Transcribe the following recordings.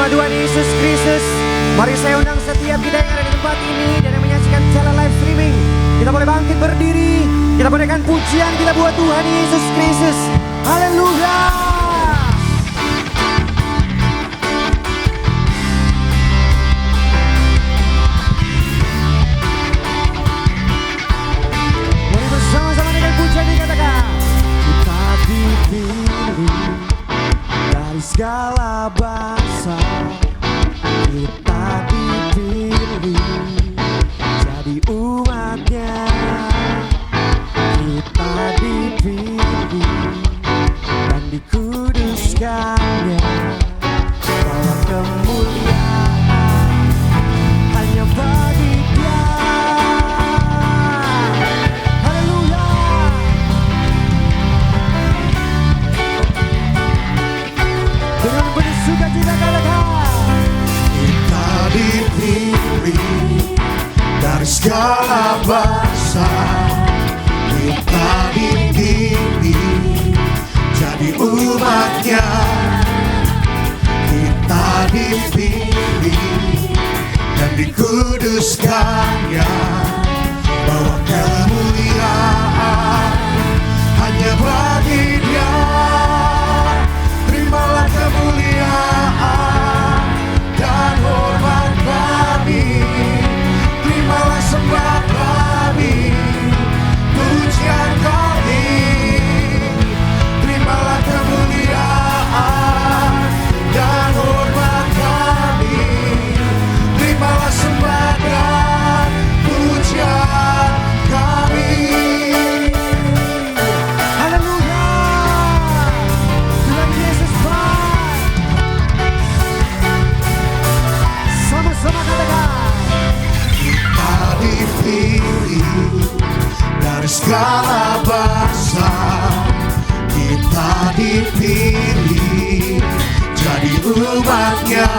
nama Tuhan Yesus Kristus, mari saya undang setiap kita yang ada di tempat ini dan yang menyaksikan secara live streaming. Kita boleh bangkit berdiri, kita berikan pujian kita buat Tuhan Yesus Kristus. Haleluya. Mari bersama-sama dengan pujian dikatakan, kita dipilih dari segala bangsa, kita dipilih jadi umatnya, kita dipilih dan dikuduskannya, bawa kemuliaan hanya bagi Dia. Haleluya. Dengan penuh sukacita katakan, kita dipilih dari segala bangsa, kita dipilih jadi umatnya, kita dipilih dan dikuduskannya, bawa kemuliaan hanya bagi Dia. Terimalah kemuliaan dan hormat kami, terimalah sembah kami, pujian kami, terimalah kemuliaan dan hormat kami, terimalah sembah dan pujian kami. haleluya. Tuhan Yesus Tuhan. Sama-sama katakan, Kita dipilih dari segala bangsa, kita dipilih jadi umatnya,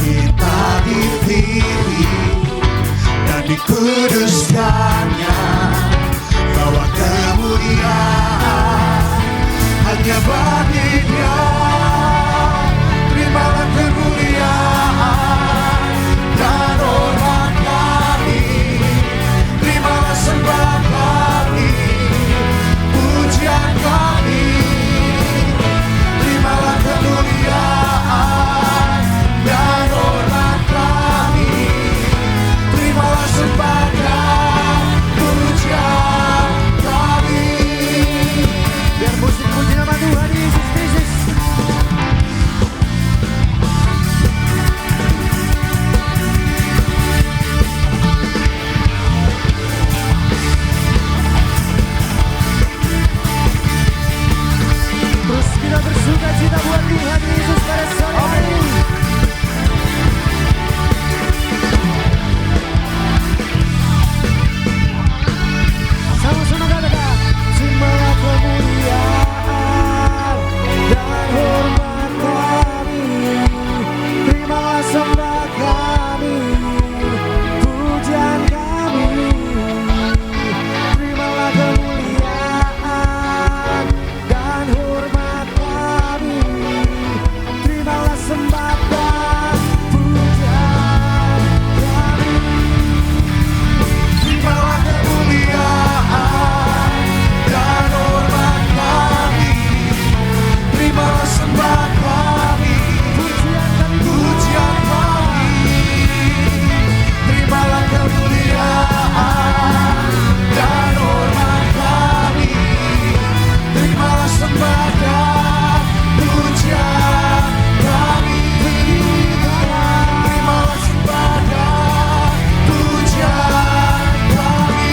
kita dipilih dan dikuduskannya, bawa kemuliaan hanya bagi Dia. Terimalah kemuliaan dan hormat kami, terimalah sembah kami, pujian kami, terimalah kemuliaan dan hormat kami, terimalah sembah dan pujian kami. biar musik puji nama Tuhan Yesus Kristus. Terus kita bersukacita buat Tuhan Yesus pada sore hari ini. Sama-sama katakan, terimalah kemuliaan dan hormat kami, terimalah sembah kami, pujian kami, terimalah kemuliaan dan hormat kami, terimalah sembah dan pujian kami. Terimalah kemuliaan dan hormat kami, terimalah sembah kami, pujian kami, terimalah kemuliaan dan hormat kami, terimalah sembah dan pujian kami, terimalah sembah dan pujian kami,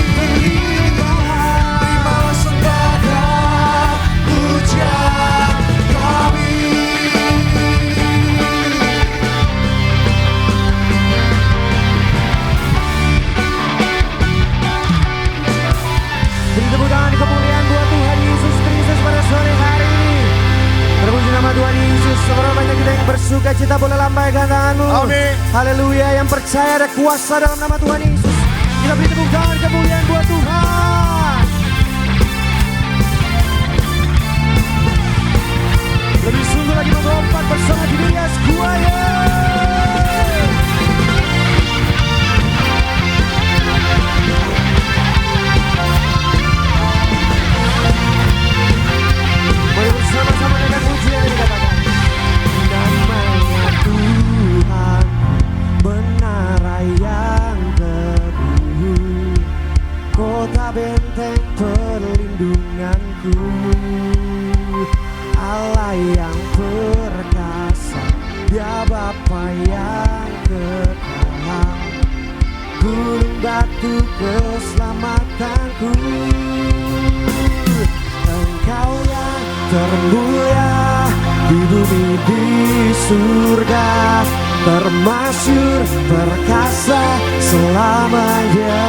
terimalah sembah dan pujian kami. Beri tepuk tangan kemuliaan buat Tuhan Yesus Kristus pada sore hari ini. Terpuji nama Tuhan Yesus. Seberapa banyak kita yang bersuka cita boleh lambaikan tanganmu. Amin. Haleluya. Yang percaya ada kuasa dalam nama Tuhan Yesus. Kita beri tepuk tangan kemuliaan buat Tuhan. Lebih sungguh lagi monggo. lompat bersama Julius Choir. Mari bersama-sama dengan pujian yang dikatakan. Namanya Tuhan, menara yang teguh, kota benteng perlindunganku, Allah yang perkasa, Dia Bapa yang kekal, gunung batu keselamatanku. Engkau yang termulia di bumi di surga, termasyur perkasa selamanya.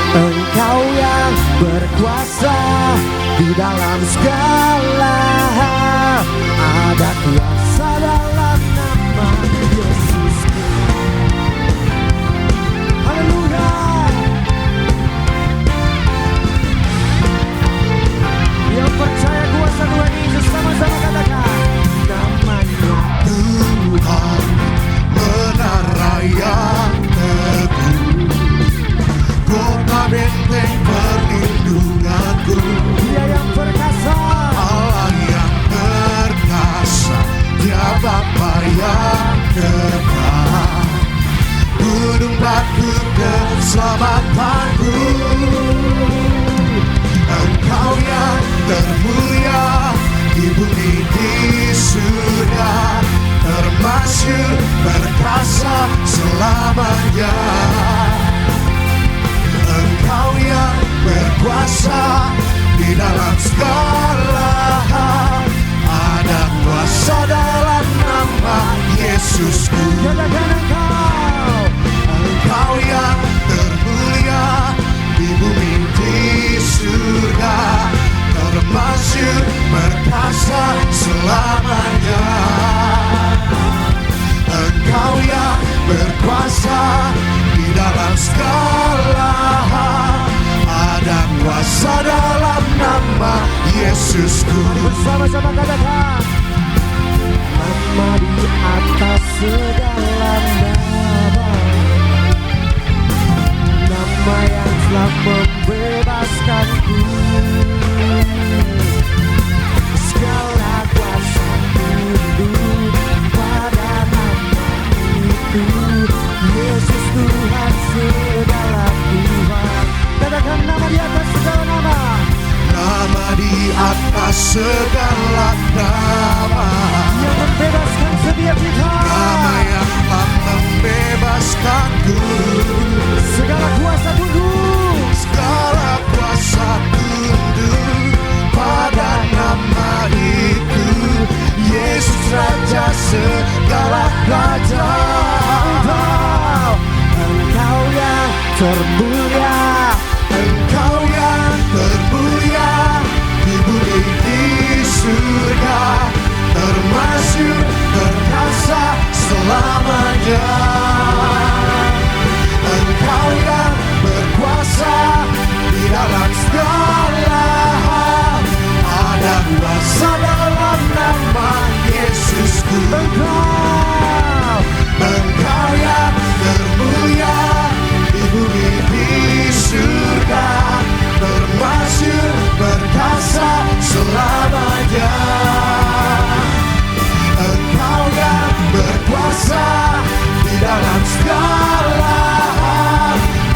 Engkau yang berkuasa di dalam segala, ada kuasa dalam nama Yesus. Haleluya. Yang percaya kuasa Tuhan Yesus sama-sama katakan. Namanya Tuhan, menara yang teguh, kota benteng perlindunganku, Dia yang perkasa, Allah yang perkasa, Dia Bapa yang kekal, gunung batu keselamatanku. Engkau yang termulia di bumi di surga, termasyur perkasa selamanya. Engkau yang berkuasa di dalam segala, ada kuasa dalam nama Yesusku. katakan Engkau. Engkau yang termulia di bumi di surga, termasyur perkasa selamanya. Engkau yang berkuasa di dalam segala, ada kuasa dalam nama Yesusku. Bersama-sama katakan. Nama di atas segala nama, nama yang telah membebaskanku. Segala kuasa tunduk pada nama itu, Yesus Tuhan segala Tuhan. Katakan nama di atas segala nama. Nama di atas segala nama, Yang membebaskan setiap kita. nama yang telah membebaskanku. Segala kuasa tunduk, Segala kuasa tunduk pada nama itu, Yesus Raja segala raja. Engkau yang termulia, Engkau yang termulia di bumi di surga, termasyur perkasa selamanya. Engkau yang berkuasa di dalam segala, ada kuasa dalam nama Yesusku. Engkau yang termulia di bumi di surga, termasyur perkasa selamanya. Engkau yang berkuasa di dalam segala,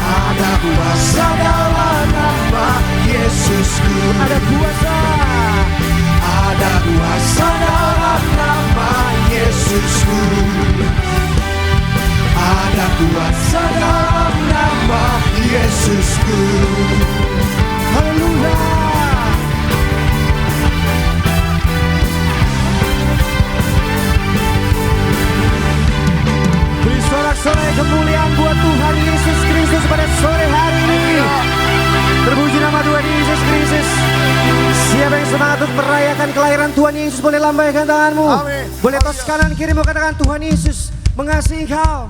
ada kuasa dalam nama Yesusku. ada kuasa, Ada kuasa dalam nama Yesusku. Ada kuasa dalam nama Yesusku. haleluya. Beri sorak-sorai kemuliaan buat Tuhan Yesus Kristus pada sore hari ini. Terpuji nama Tuhan Yesus Kristus. Siapa yang semangat untuk merayakan kelahiran Tuhan Yesus, boleh lambaikan tanganmu. Amin. Boleh tos kanan kiri mau katakan Tuhan Yesus mengasihi engkau.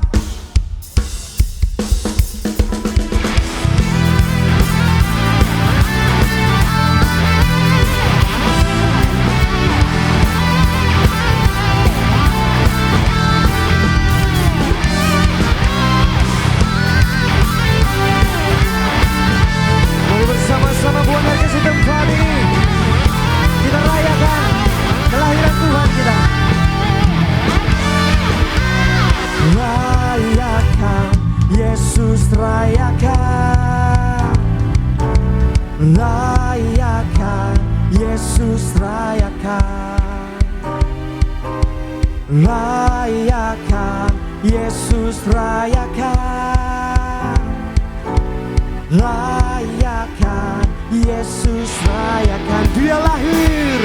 rayakan, rayakan, Yesus rayakan, rayakan, Yesus rayakan, rayakan, Yesus rayakan. Dia lahir,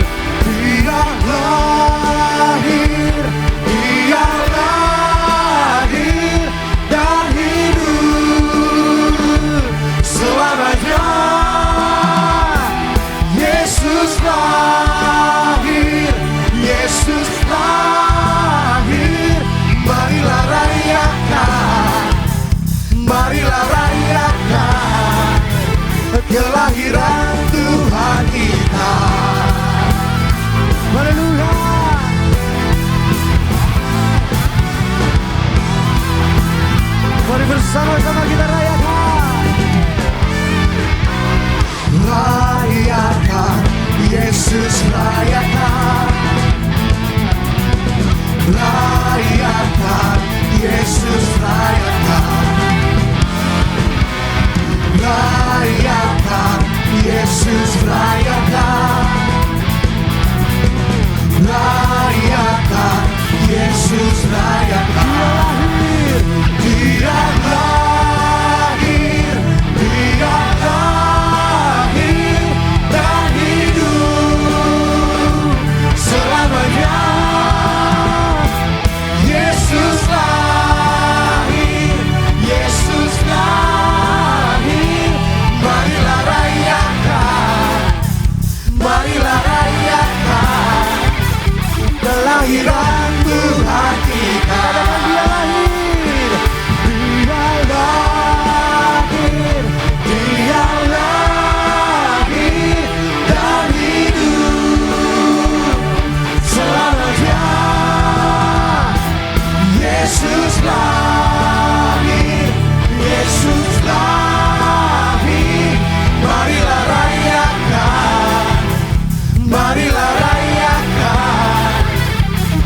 Dia lahir, Dia lahir dan hidup selamanya. Yesus lahir, Yesus lahir. Marilah rayakan, marilah rayakan kelahiran Tuhan kita. haleluya. Mari bersama-sama kita rayakan. Rayakan, Yesus rayakan. Rayakan, Yesus rayakan. Rayakan, Yesus rayakan. Rayakan, Yesus rayakan. Dia lahir, Dia lahir dan hidup selamanya. Yesus lahir, Yesus lahir. Marilah rayakan, marilah rayakan kelahiran Tuhan kita. Dia lahir, Dia lahir, Dia lahir dan hidup selamanya. Yesus lahir, Yesus lahir. Marilah rayakan, marilah rayakan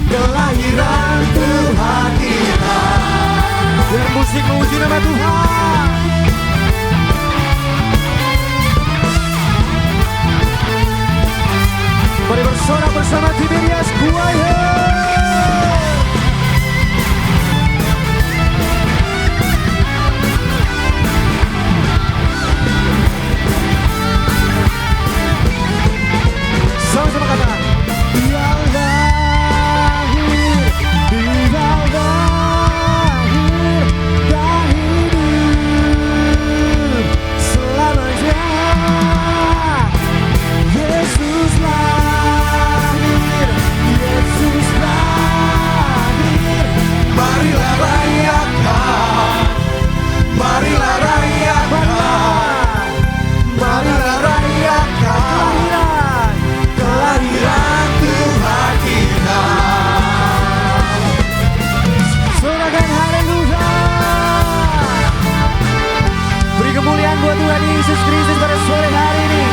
kelahiran Tuhan kita. biar musik memuji nama Tuhan. Mari bersorak bersama Tiberias Choir. Sama-sama katakan. Dia lahir, Dia lahir dan hidup selamanya. Yesus lahir, Yesus lahir. Marilah rayakan, marilah rayakan, marilah rayakan kelahiran Tuhan kita. Sorakan haleluya. Beri kemuliaan buat Tuhan Yesus Kristus pada sore hari ini.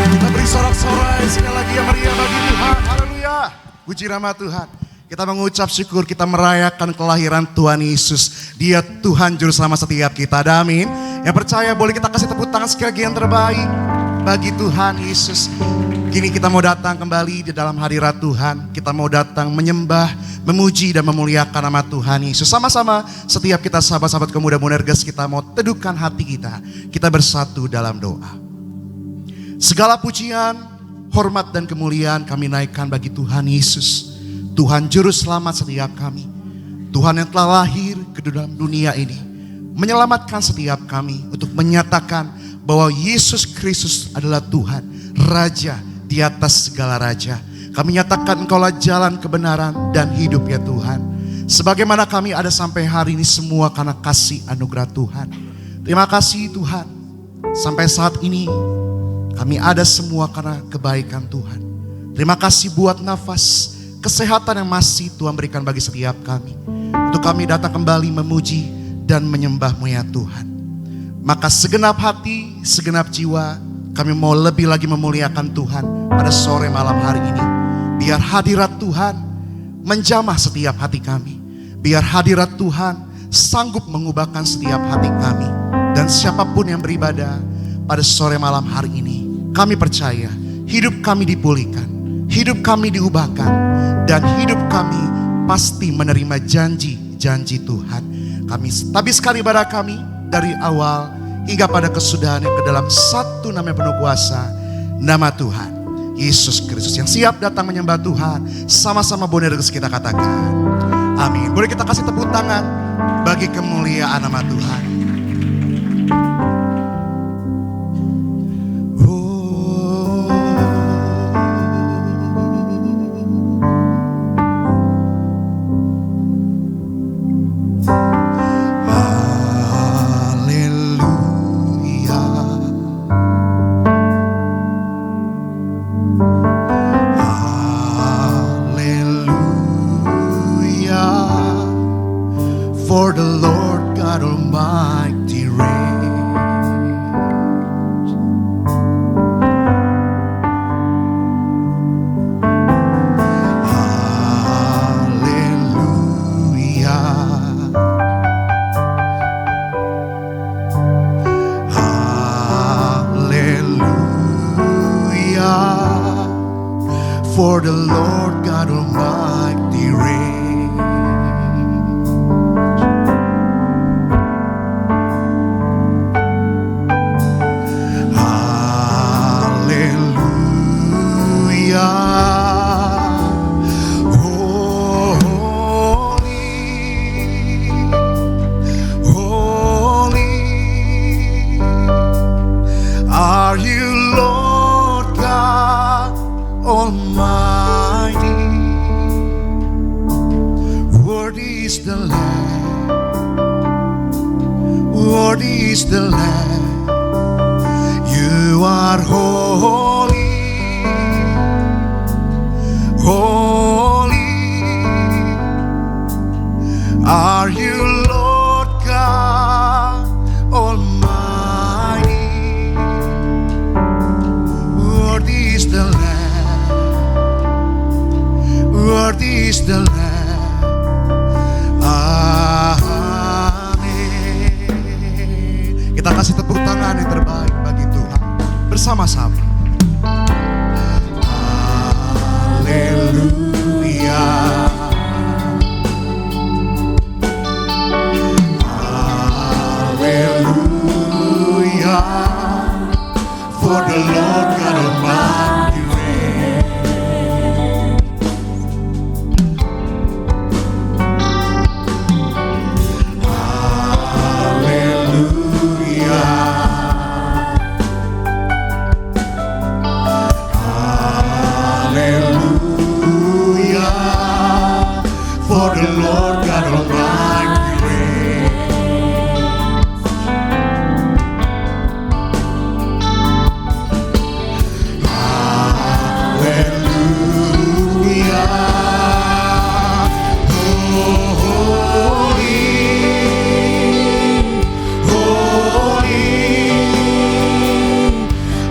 Kita beri sorak-sorai sekali lagi yang meriah bagi Tuhan. Haleluya. Puji nama Tuhan. Kita mengucap syukur, kita merayakan kelahiran Tuhan Yesus. Dia Tuhan Juru Selamat setiap kita. Ada amin. Yang percaya boleh kita kasih tepuk tangan sekali lagi yang terbaik bagi Tuhan Yesus. Kini kita mau datang kembali di dalam hadirat Tuhan. Kita mau datang menyembah, memuji dan memuliakan nama Tuhan Yesus. Sama-sama setiap kita sahabat-sahabat Pemuda Monerges, kita mau teduhkan hati kita. Kita bersatu dalam doa. Segala pujian, hormat dan kemuliaan kami naikkan bagi Tuhan Yesus. Tuhan Juru Selamat setiap kami. Tuhan yang telah lahir ke dalam dunia ini. Menyelamatkan setiap kami untuk menyatakan bahwa Yesus Kristus adalah Tuhan. Raja di atas segala raja. Kami nyatakan Engkaulah jalan kebenaran dan hidup ya Tuhan. Sebagaimana kami ada sampai hari ini semua karena kasih anugerah Tuhan. Terima kasih Tuhan. Sampai saat ini kami ada semua karena kebaikan Tuhan. Terima kasih buat nafas kesehatan yang masih Tuhan berikan bagi setiap kami. Untuk kami datang kembali memuji dan menyembah-Mu ya Tuhan. Maka segenap hati, segenap jiwa, kami mau lebih lagi memuliakan Tuhan pada sore malam hari ini. Biar hadirat Tuhan menjamah setiap hati kami. Biar hadirat Tuhan sanggup mengubahkan setiap hati kami. Dan siapapun yang beribadah pada sore malam hari ini, kami percaya hidup kami dipulihkan, hidup kami diubahkan, dan hidup kami pasti menerima janji-janji Tuhan. Kami tabis sekali ibadah kami dari awal hingga pada kesudahannya ke dalam satu nama yang penuh kuasa, nama Tuhan Yesus Kristus yang siap datang menyembah Tuhan. Sama-sama Bonerges kita katakan amin. Boleh kita kasih tepuk tangan bagi kemuliaan nama Tuhan. For the Lord God Almighty reigns. Hallelujah. Hallelujah. For the Lord God Almighty reigns. Worthy is the Lamb. You are holy, holy. Are you Lord God Almighty? Worthy is the Lamb. Worthy is the Lamb. Kita kasih tepuk tangan yang terbaik bagi Tuhan bersama-sama. Haleluya. Haleluya. For the Lord God Almighty reigns. For the Lord God Almighty reigns. Hallelujah. Holy, holy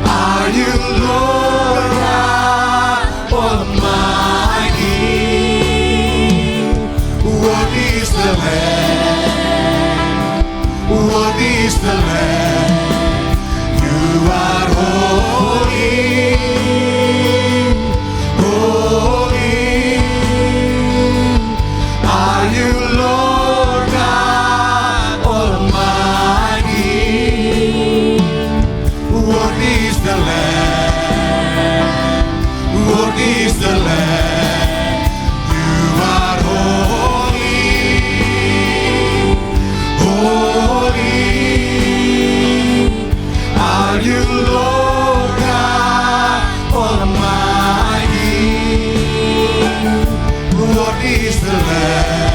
are you, Lord God Almighty. Worthy is the Lamb. Worthy is the Lamb. You are holy, holy. Are you Lord God Almighty? Worthy is the Lamb. Worthy is the Lamb. You are holy, holy. Are you Lord God Almighty? Worthy is the Lamb.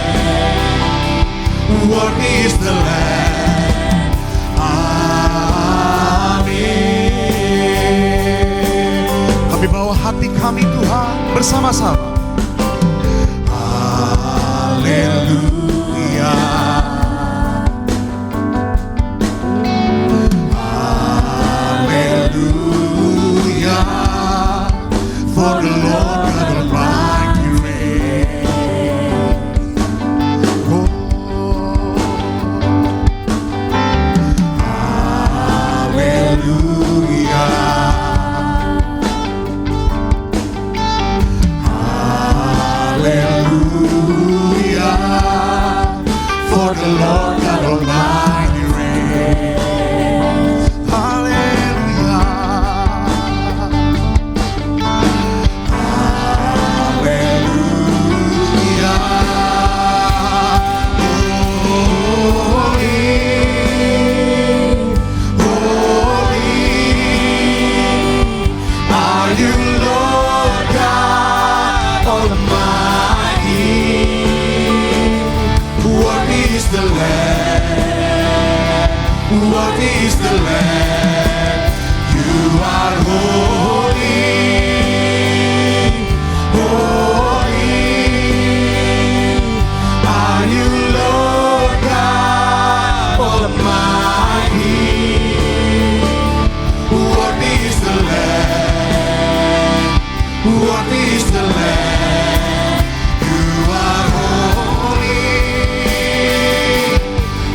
Worthy is the Lamb. Amin. Kami bawa hati kami Tuhan bersama-sama. Haleluya. Haleluya. For the Lord God Almighty reigns. Oh, Worthy is the Lamb. You are holy, holy. Are you Lord God Almighty? Worthy is the Lamb. Worthy is the Lamb. You are holy,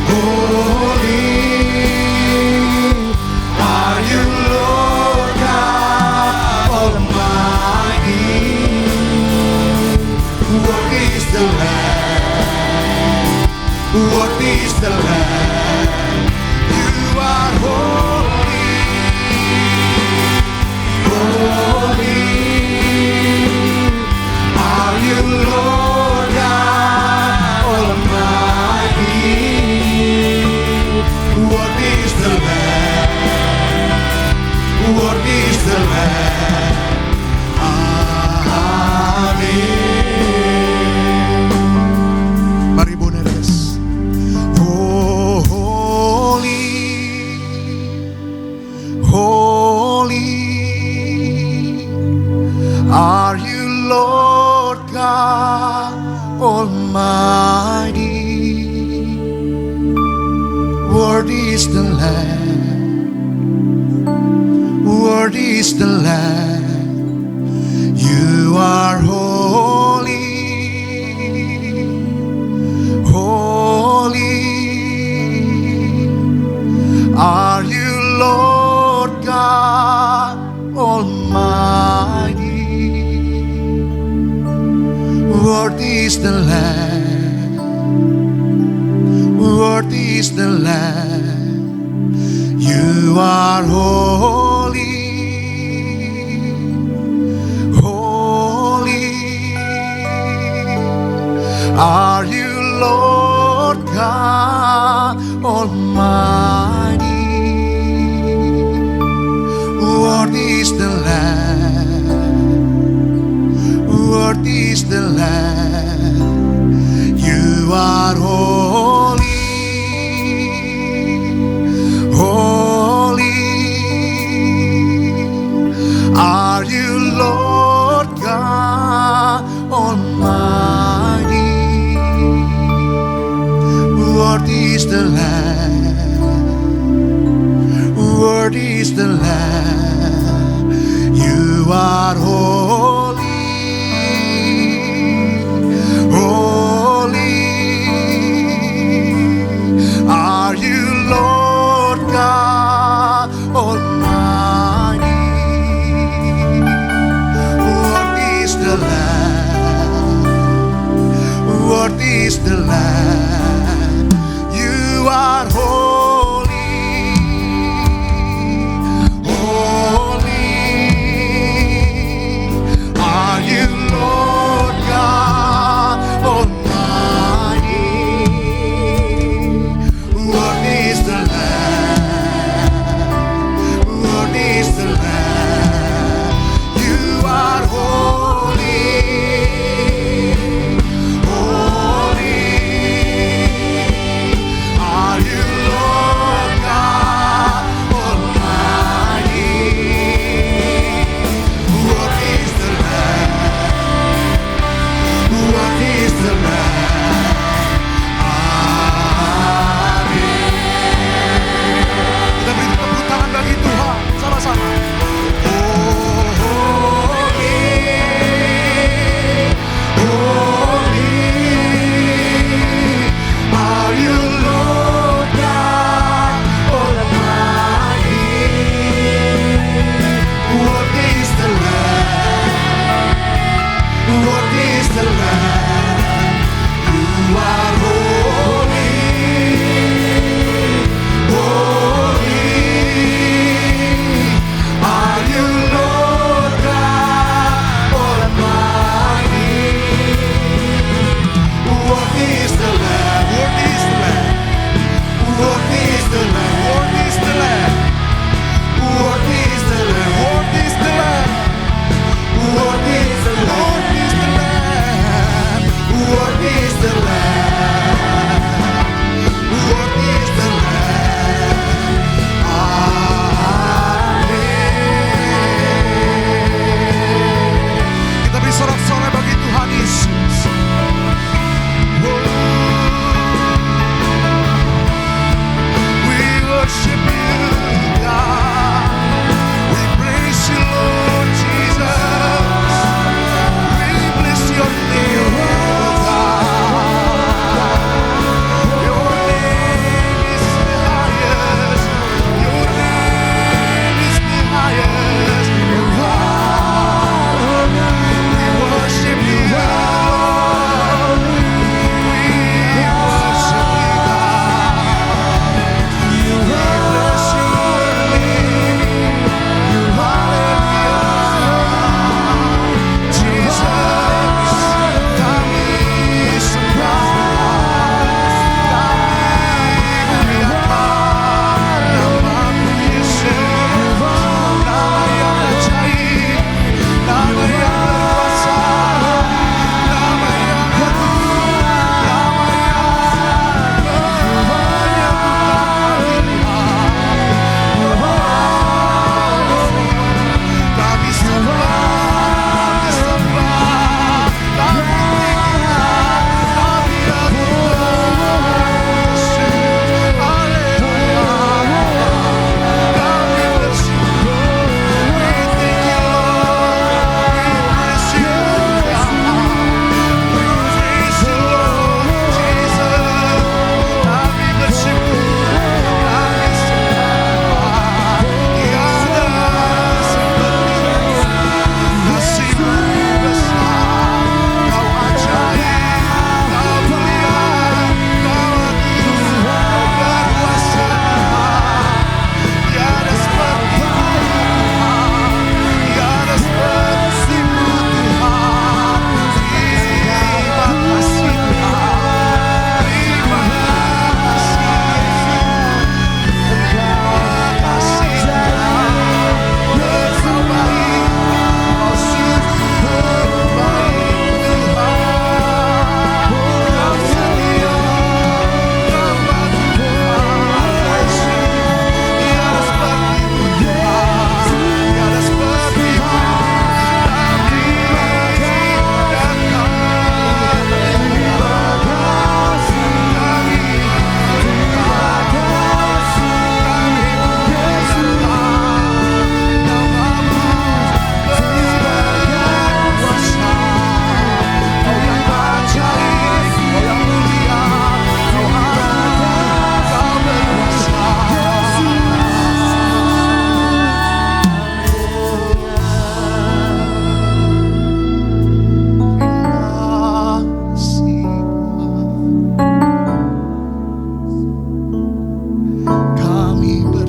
holy. Are you Lord God Almighty? Worthy is the Lamb. Worthy is the Lamb. You are holy, holy. Are you Lord God Almighty? Worthy is the Lamb. Worthy is the Lamb. Amen. Mari Boneres. Oh, holy, holy. Are you Lord God Almighty? Worthy is the Lamb. Worthy is the Lamb. You are holy, holy. Are you Lord God Almighty? Worthy is the Lamb. Worthy is the Lamb. You are holy, holy. Are you Lord God Almighty? Worthy is the Lamb. Worthy is the Lamb. You are holy, holy. Are you Lord God Almighty? Worthy is the Lamb. Worthy is the Lamb. You are holy, holy. Are you Lord God Almighty? Worthy is the Lamb. Worthy is the Lamb. You are holy, holy. Are you Lord God Almighty?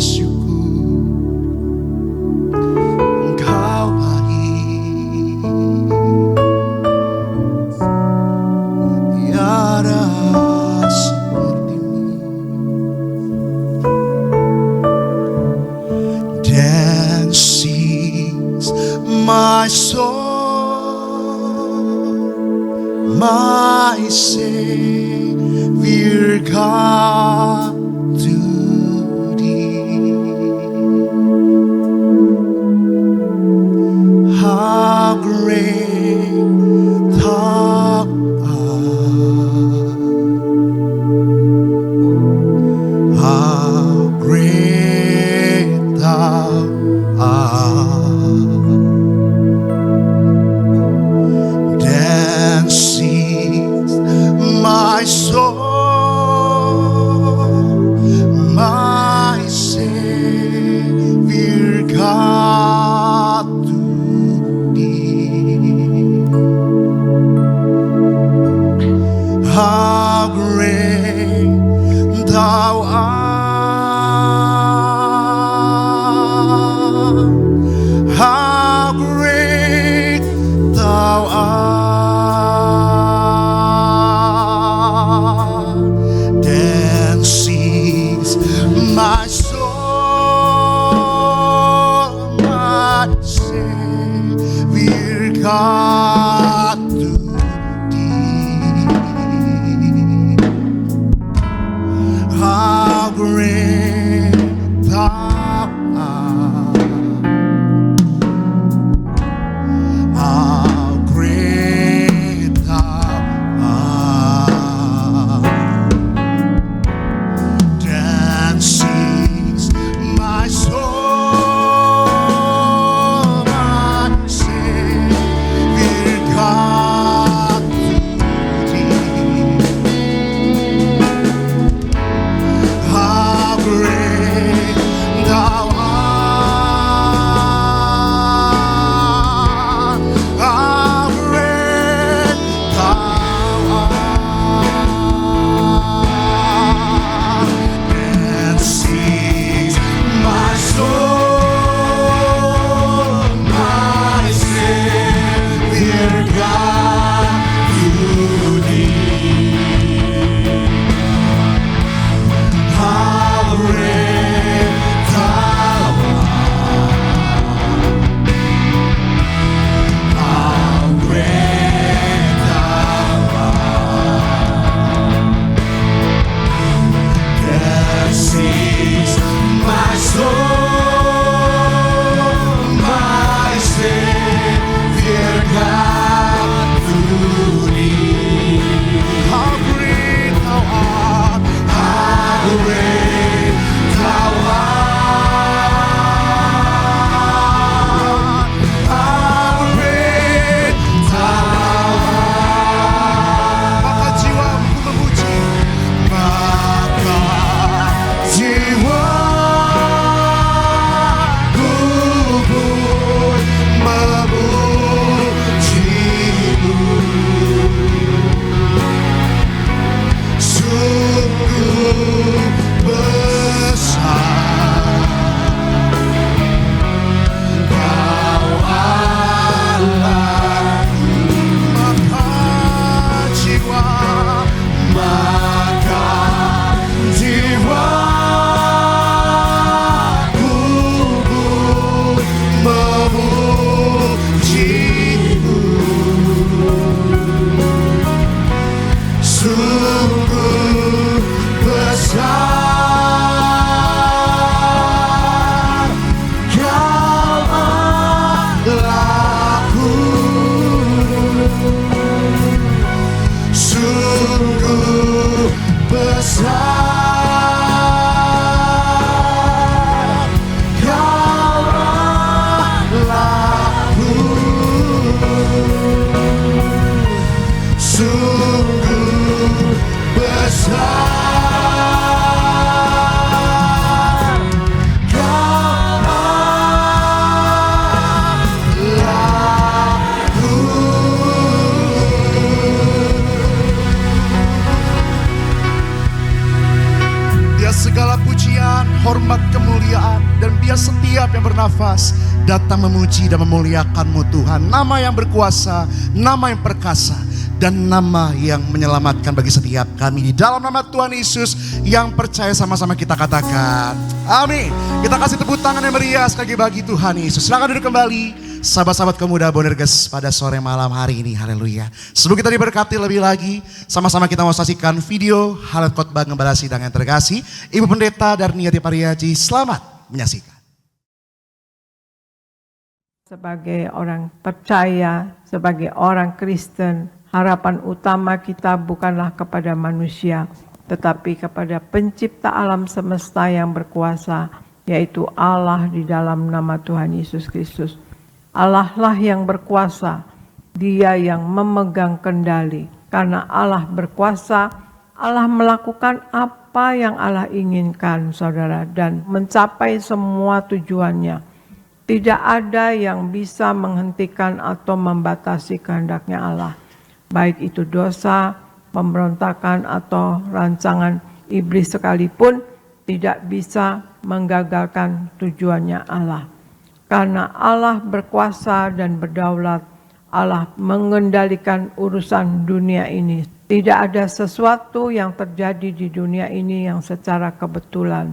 bersyukur Engkau baik, tiada sepertimu. Dan sings my soul, my Savior God to Thee. How great Thou art! How great Thou art! Then sings my soul, my Savior God to Thee. How great Thou art! How great Thou art! Then sings my soul, my Savior God to Thee. How great Thou art! How great Thou art! Then sings my soul, my Savior God to Thee. How great Thou art! How great Thou art! And sings my soul, my Savior God to Thee. How great Thou art! How great Thou art! Then sings my soul, my Savior God to Thee. How great Thou art! How great Thou art! How great Thou art! Maka jiwaku memuji, maka jiwaku segala pujian, hormat, kemuliaan, dan biar setiap yang bernafas datang memuji dan memuliakan-Mu Tuhan. Nama yang berkuasa, nama yang perkasa, dan nama yang menyelamatkan bagi setiap kami. Di dalam nama Tuhan Yesus yang percaya, sama-sama kita katakan amin. Kita kasih tepuk tangan yang meriah sekali bagi Tuhan Yesus. Silakan duduk kembali sahabat-sahabat pemuda Bonerges pada sore malam hari ini. Haleluya. Sebelum kita diberkati lebih lagi, sama-sama kita mau saksikan video halat khotbah gembala sidang yang terkasih, Ibu Pendeta Darniati Pariaji. Selamat menyaksikan. Sebagai orang percaya, sebagai orang Kristen, harapan utama kita bukanlah kepada manusia, tetapi kepada pencipta alam semesta yang berkuasa, yaitu Allah di dalam nama Tuhan Yesus Kristus. Allah lah yang berkuasa, Dia yang memegang kendali. Karena Allah berkuasa, Allah melakukan apa yang Allah inginkan, saudara, dan mencapai semua tujuannya. Tidak ada yang bisa menghentikan atau membatasi kehendaknya Allah. Baik itu dosa, pemberontakan, atau rancangan iblis sekalipun tidak bisa menggagalkan tujuannya Allah. Karena Allah berkuasa dan berdaulat, Allah mengendalikan urusan dunia ini. Tidak ada sesuatu yang terjadi di dunia ini yang secara kebetulan.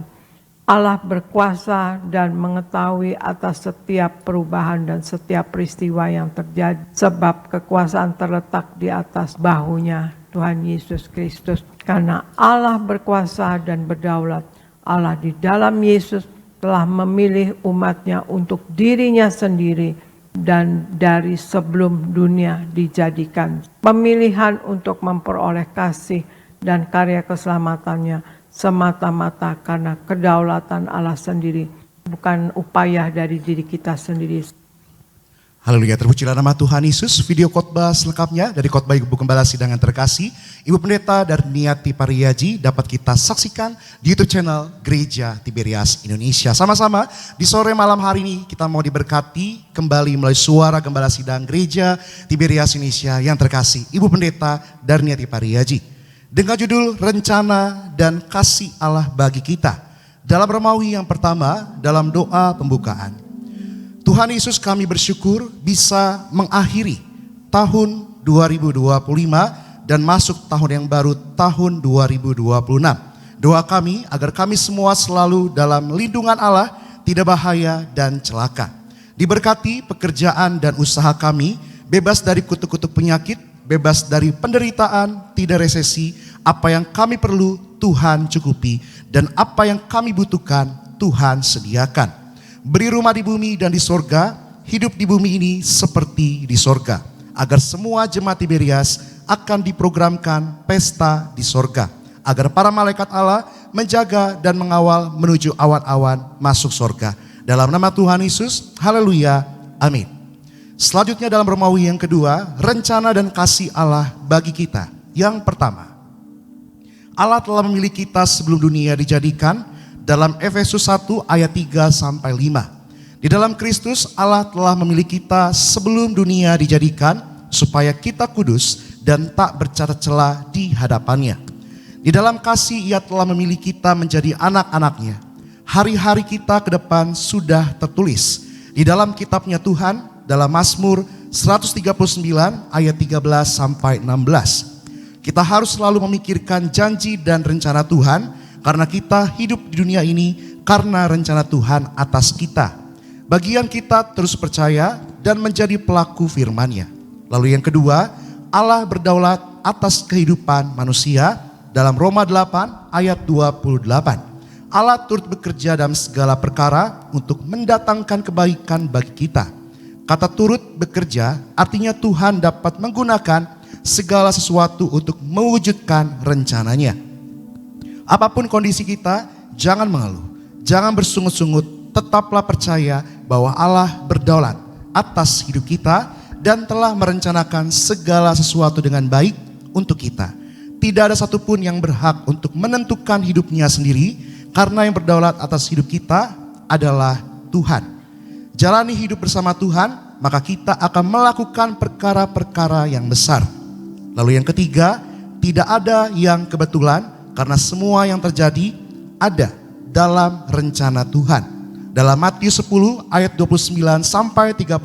Allah berkuasa dan mengetahui atas setiap perubahan dan setiap peristiwa yang terjadi. Sebab kekuasaan terletak di atas bahunya Tuhan Yesus Kristus. Karena Allah berkuasa dan berdaulat, Allah di dalam Yesus telah memilih umatnya untuk dirinya sendiri dan dari sebelum dunia dijadikan. Pemilihan untuk memperoleh kasih dan karya keselamatannya semata-mata karena kedaulatan Allah sendiri, bukan upaya dari diri kita sendiri. Haleluya, terpujilah nama Tuhan Yesus. Video khotbah selengkapnya dari khotbah Ibu Gembala Sidang yang terkasih, Ibu Pendeta Darniati Pariaji, dapat kita saksikan di YouTube channel Gereja Tiberias Indonesia. Sama-sama di sore malam hari ini kita mau diberkati kembali melalui suara Gembala Sidang Gereja Tiberias Indonesia yang terkasih, Ibu Pendeta Darniati Pariaji, dengan judul Rencana dan Kasih Allah bagi kita. Dalam Romawi yang pertama, dalam doa pembukaan, Tuhan Yesus, kami bersyukur bisa mengakhiri tahun 2025 dan masuk tahun yang baru, tahun 2026. Doa kami agar kami semua selalu dalam lindungan Allah, tidak bahaya dan celaka. Diberkati pekerjaan dan usaha kami, bebas dari kutuk-kutuk penyakit, bebas dari penderitaan, tidak resesi. Apa yang kami perlu Tuhan cukupi, dan apa yang kami butuhkan Tuhan sediakan. Beri rumah di bumi dan di sorga, hidup di bumi ini seperti di sorga, agar semua jemaat Tiberias akan diprogramkan pesta di sorga, agar para malaikat Allah menjaga dan mengawal menuju awan-awan masuk sorga. Dalam nama Tuhan Yesus, haleluya, amin. Selanjutnya dalam Romawi yang kedua, rencana dan kasih Allah bagi kita. Yang pertama, Allah telah memilih kita sebelum dunia dijadikan. Dalam Efesus 1 ayat 3 sampai 5. Di dalam Kristus Allah telah memilih kita sebelum dunia dijadikan supaya kita kudus dan tak bercacat celah di hadapannya. Di dalam kasih Ia telah memilih kita menjadi anak-anaknya. Hari-hari kita ke depan sudah tertulis di dalam kitabnya Tuhan, dalam Mazmur 139 ayat 13 sampai 16. Kita harus selalu memikirkan janji dan rencana Tuhan, karena kita hidup di dunia ini karena rencana Tuhan atas kita. Bagian kita terus percaya dan menjadi pelaku firman-Nya. Lalu yang kedua, Allah berdaulat atas kehidupan manusia. Dalam Roma 8 ayat 28. Allah turut bekerja dalam segala perkara untuk mendatangkan kebaikan bagi kita. Kata turut bekerja artinya Tuhan dapat menggunakan segala sesuatu untuk mewujudkan rencananya. Apapun kondisi kita, jangan mengeluh, jangan bersungut-sungut, tetaplah percaya bahwa Allah berdaulat atas hidup kita dan telah merencanakan segala sesuatu dengan baik untuk kita. Tidak ada satupun yang berhak untuk menentukan hidupnya sendiri, karena yang berdaulat atas hidup kita adalah Tuhan. Jalani hidup bersama Tuhan, maka kita akan melakukan perkara-perkara yang besar. Lalu yang ketiga, tidak ada yang kebetulan, karena semua yang terjadi ada dalam rencana Tuhan. Dalam Matius 10 ayat 29 sampai 31,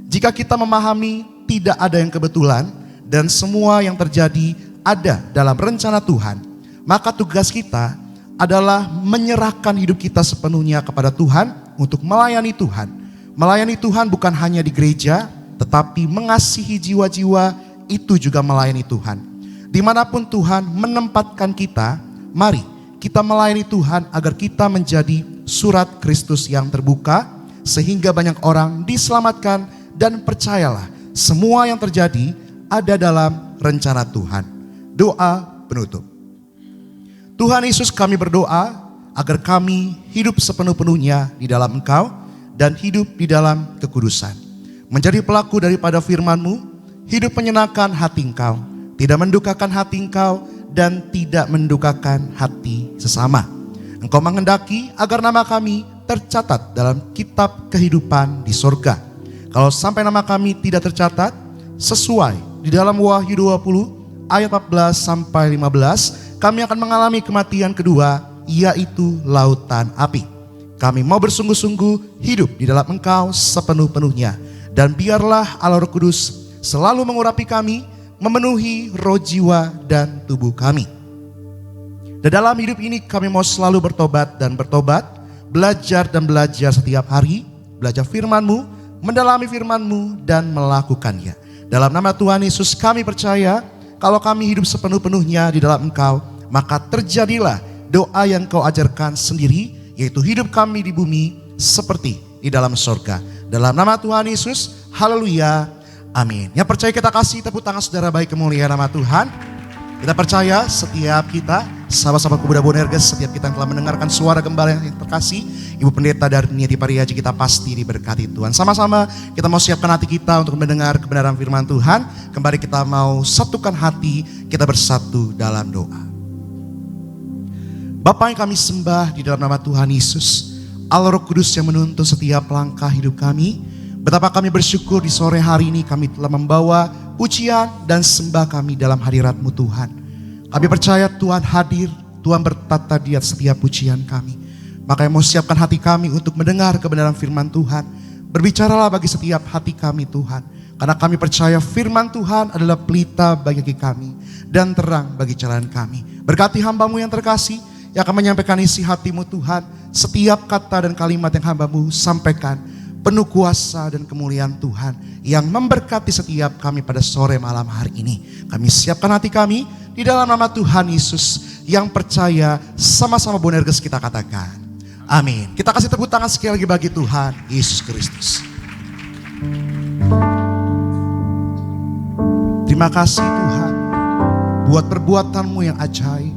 jika kita memahami tidak ada yang kebetulan dan semua yang terjadi ada dalam rencana Tuhan, maka tugas kita adalah menyerahkan hidup kita sepenuhnya kepada Tuhan untuk melayani Tuhan. Melayani Tuhan bukan hanya di gereja, tetapi mengasihi jiwa-jiwa itu juga melayani Tuhan. Dimanapun Tuhan menempatkan kita, mari kita melayani Tuhan agar kita menjadi surat Kristus yang terbuka, sehingga banyak orang diselamatkan, dan percayalah semua yang terjadi ada dalam rencana Tuhan. Doa penutup. Tuhan Yesus, kami berdoa agar kami hidup sepenuh-penuhnya di dalam Engkau dan hidup di dalam kekudusan. Menjadi pelaku daripada firman-Mu, hidup menyenangkan hati Engkau, tidak mendukakan hati Engkau, dan tidak mendukakan hati sesama. Engkau menghendaki agar nama kami tercatat dalam kitab kehidupan di sorga. Kalau sampai nama kami tidak tercatat, sesuai di dalam Wahyu 20 ayat 14 sampai 15, kami akan mengalami kematian kedua, yaitu lautan api. Kami mau bersungguh-sungguh hidup di dalam Engkau sepenuh-penuhnya. Dan biarlah Allah Roh Kudus selalu mengurapi kami, memenuhi roh, jiwa, dan tubuh kami. Dan dalam hidup ini kami mau selalu bertobat dan bertobat, belajar dan belajar setiap hari, belajar firman-Mu, mendalami firman-Mu, dan melakukannya. Dalam nama Tuhan Yesus kami percaya, kalau kami hidup sepenuh-penuhnya di dalam Engkau, maka terjadilah doa yang Kau ajarkan sendiri, yaitu hidup kami di bumi seperti di dalam surga. Dalam nama Tuhan Yesus, haleluya, amin. Yang percaya kita kasih tepuk tangan saudara bagi kemuliaan nama Tuhan. Kita percaya setiap kita, sahabat-sahabat Pemuda Bonerges, setiap kita yang telah mendengarkan suara gembala yang terkasih, Ibu Pendeta Darnia Pariaji, kita pasti diberkati Tuhan. Sama-sama kita mau siapkan hati kita untuk mendengar kebenaran firman Tuhan. Kembali kita mau satukan hati, kita bersatu dalam doa. Bapa yang kami sembah di dalam nama Tuhan Yesus, Allah Roh Kudus yang menuntun setiap langkah hidup kami. Betapa kami bersyukur di sore hari ini kami telah membawa pujian dan sembah kami dalam hadirat-Mu Tuhan. Kami percaya Tuhan hadir, Tuhan bertata di atas setiap pujian kami. Makanya mau siapkan hati kami untuk mendengar kebenaran firman Tuhan. Berbicaralah bagi setiap hati kami Tuhan. Karena kami percaya firman Tuhan adalah pelita bagi kami dan terang bagi jalan kami. Berkati hamba-Mu yang terkasih yang akan menyampaikan isi hati-Mu Tuhan. Setiap kata dan kalimat yang hamba-Mu sampaikan penuh kuasa dan kemuliaan Tuhan yang memberkati setiap kami pada sore malam hari ini. Kami siapkan hati kami di dalam nama Tuhan Yesus. Yang percaya sama-sama Bonerges kita katakan amin. Kita kasih tepuk tangan sekali lagi bagi Tuhan Yesus Kristus. Terima kasih Tuhan buat perbuatan-Mu yang ajaib,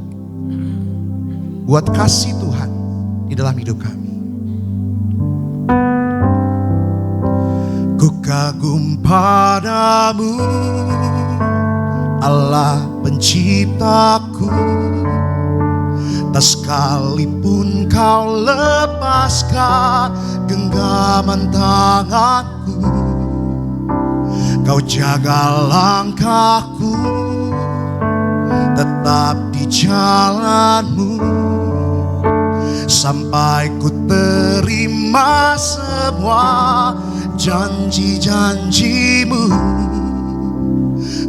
buat kasih Tuhan di dalam hidup kami. Ku kagum padamu, Allah penciptaku. Tak sekalipun Kau lepaskan genggaman tanganku, Kau jaga langkahku, tetap di jalan-Mu, sampai ku terima semua janji-janji-Mu.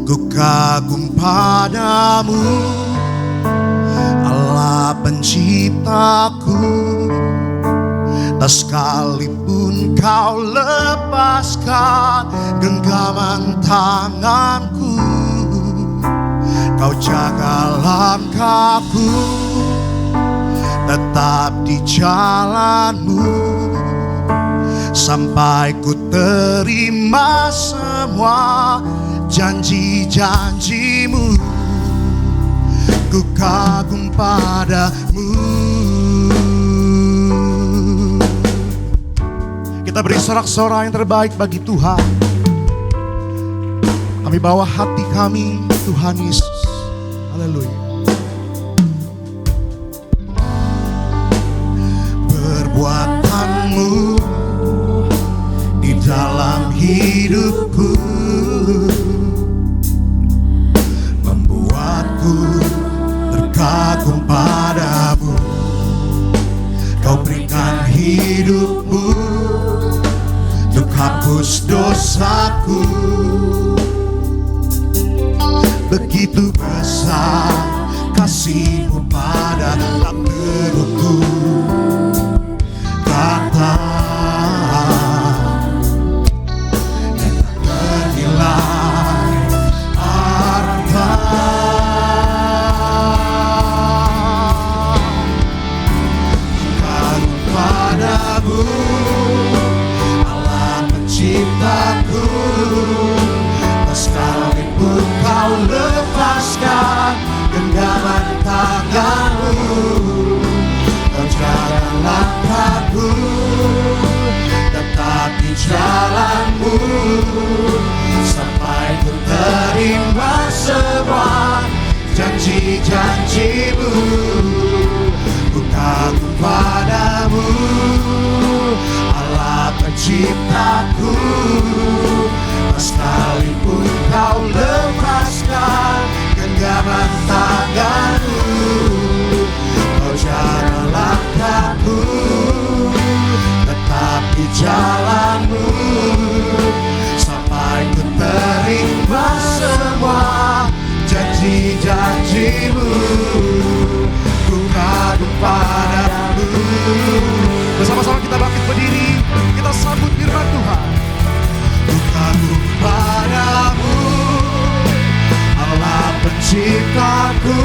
Ku kagum padamu, Allah penciptaku. Tak sekalipun Kau lepaskan genggaman tanganku, Kau jaga langkahku, tetap di jalan-Mu, sampai ku terima semua janji-janji-Mu. Ku kagum padamu. Kita beri sorak-sorai yang terbaik bagi Tuhan. Kami bawa hati kami Tuhan Yesus. Haleluya. Perbuatan-Mu di dalam hidupku membuatku terkagum padamu. hidupmu untuk hapus dosaku. Begitu besar kasih-Mu pada hidupku. Kata yang tak ternilai harta. Kagum padamu Allah penciptaku, sekalipun Kau lepaskan genggaman tangan-Mu, Kau jaga langkahku, tetap di jalan-Mu, sampai ku terima semua janji-janji-Mu. Ku kagum padamu Allah penciptaku, sekalipun Kau lepaskan genggaman tangan-Mu, Kau jaga langkahku, tetap di jalan-Mu, sampai ku terima semua janji-janji-Mu. Ku kagum padamu. Bersama-sama kita bangkit berdiri, kita sambut firman Tuhan. Ku kagum padamu Allah penciptaku,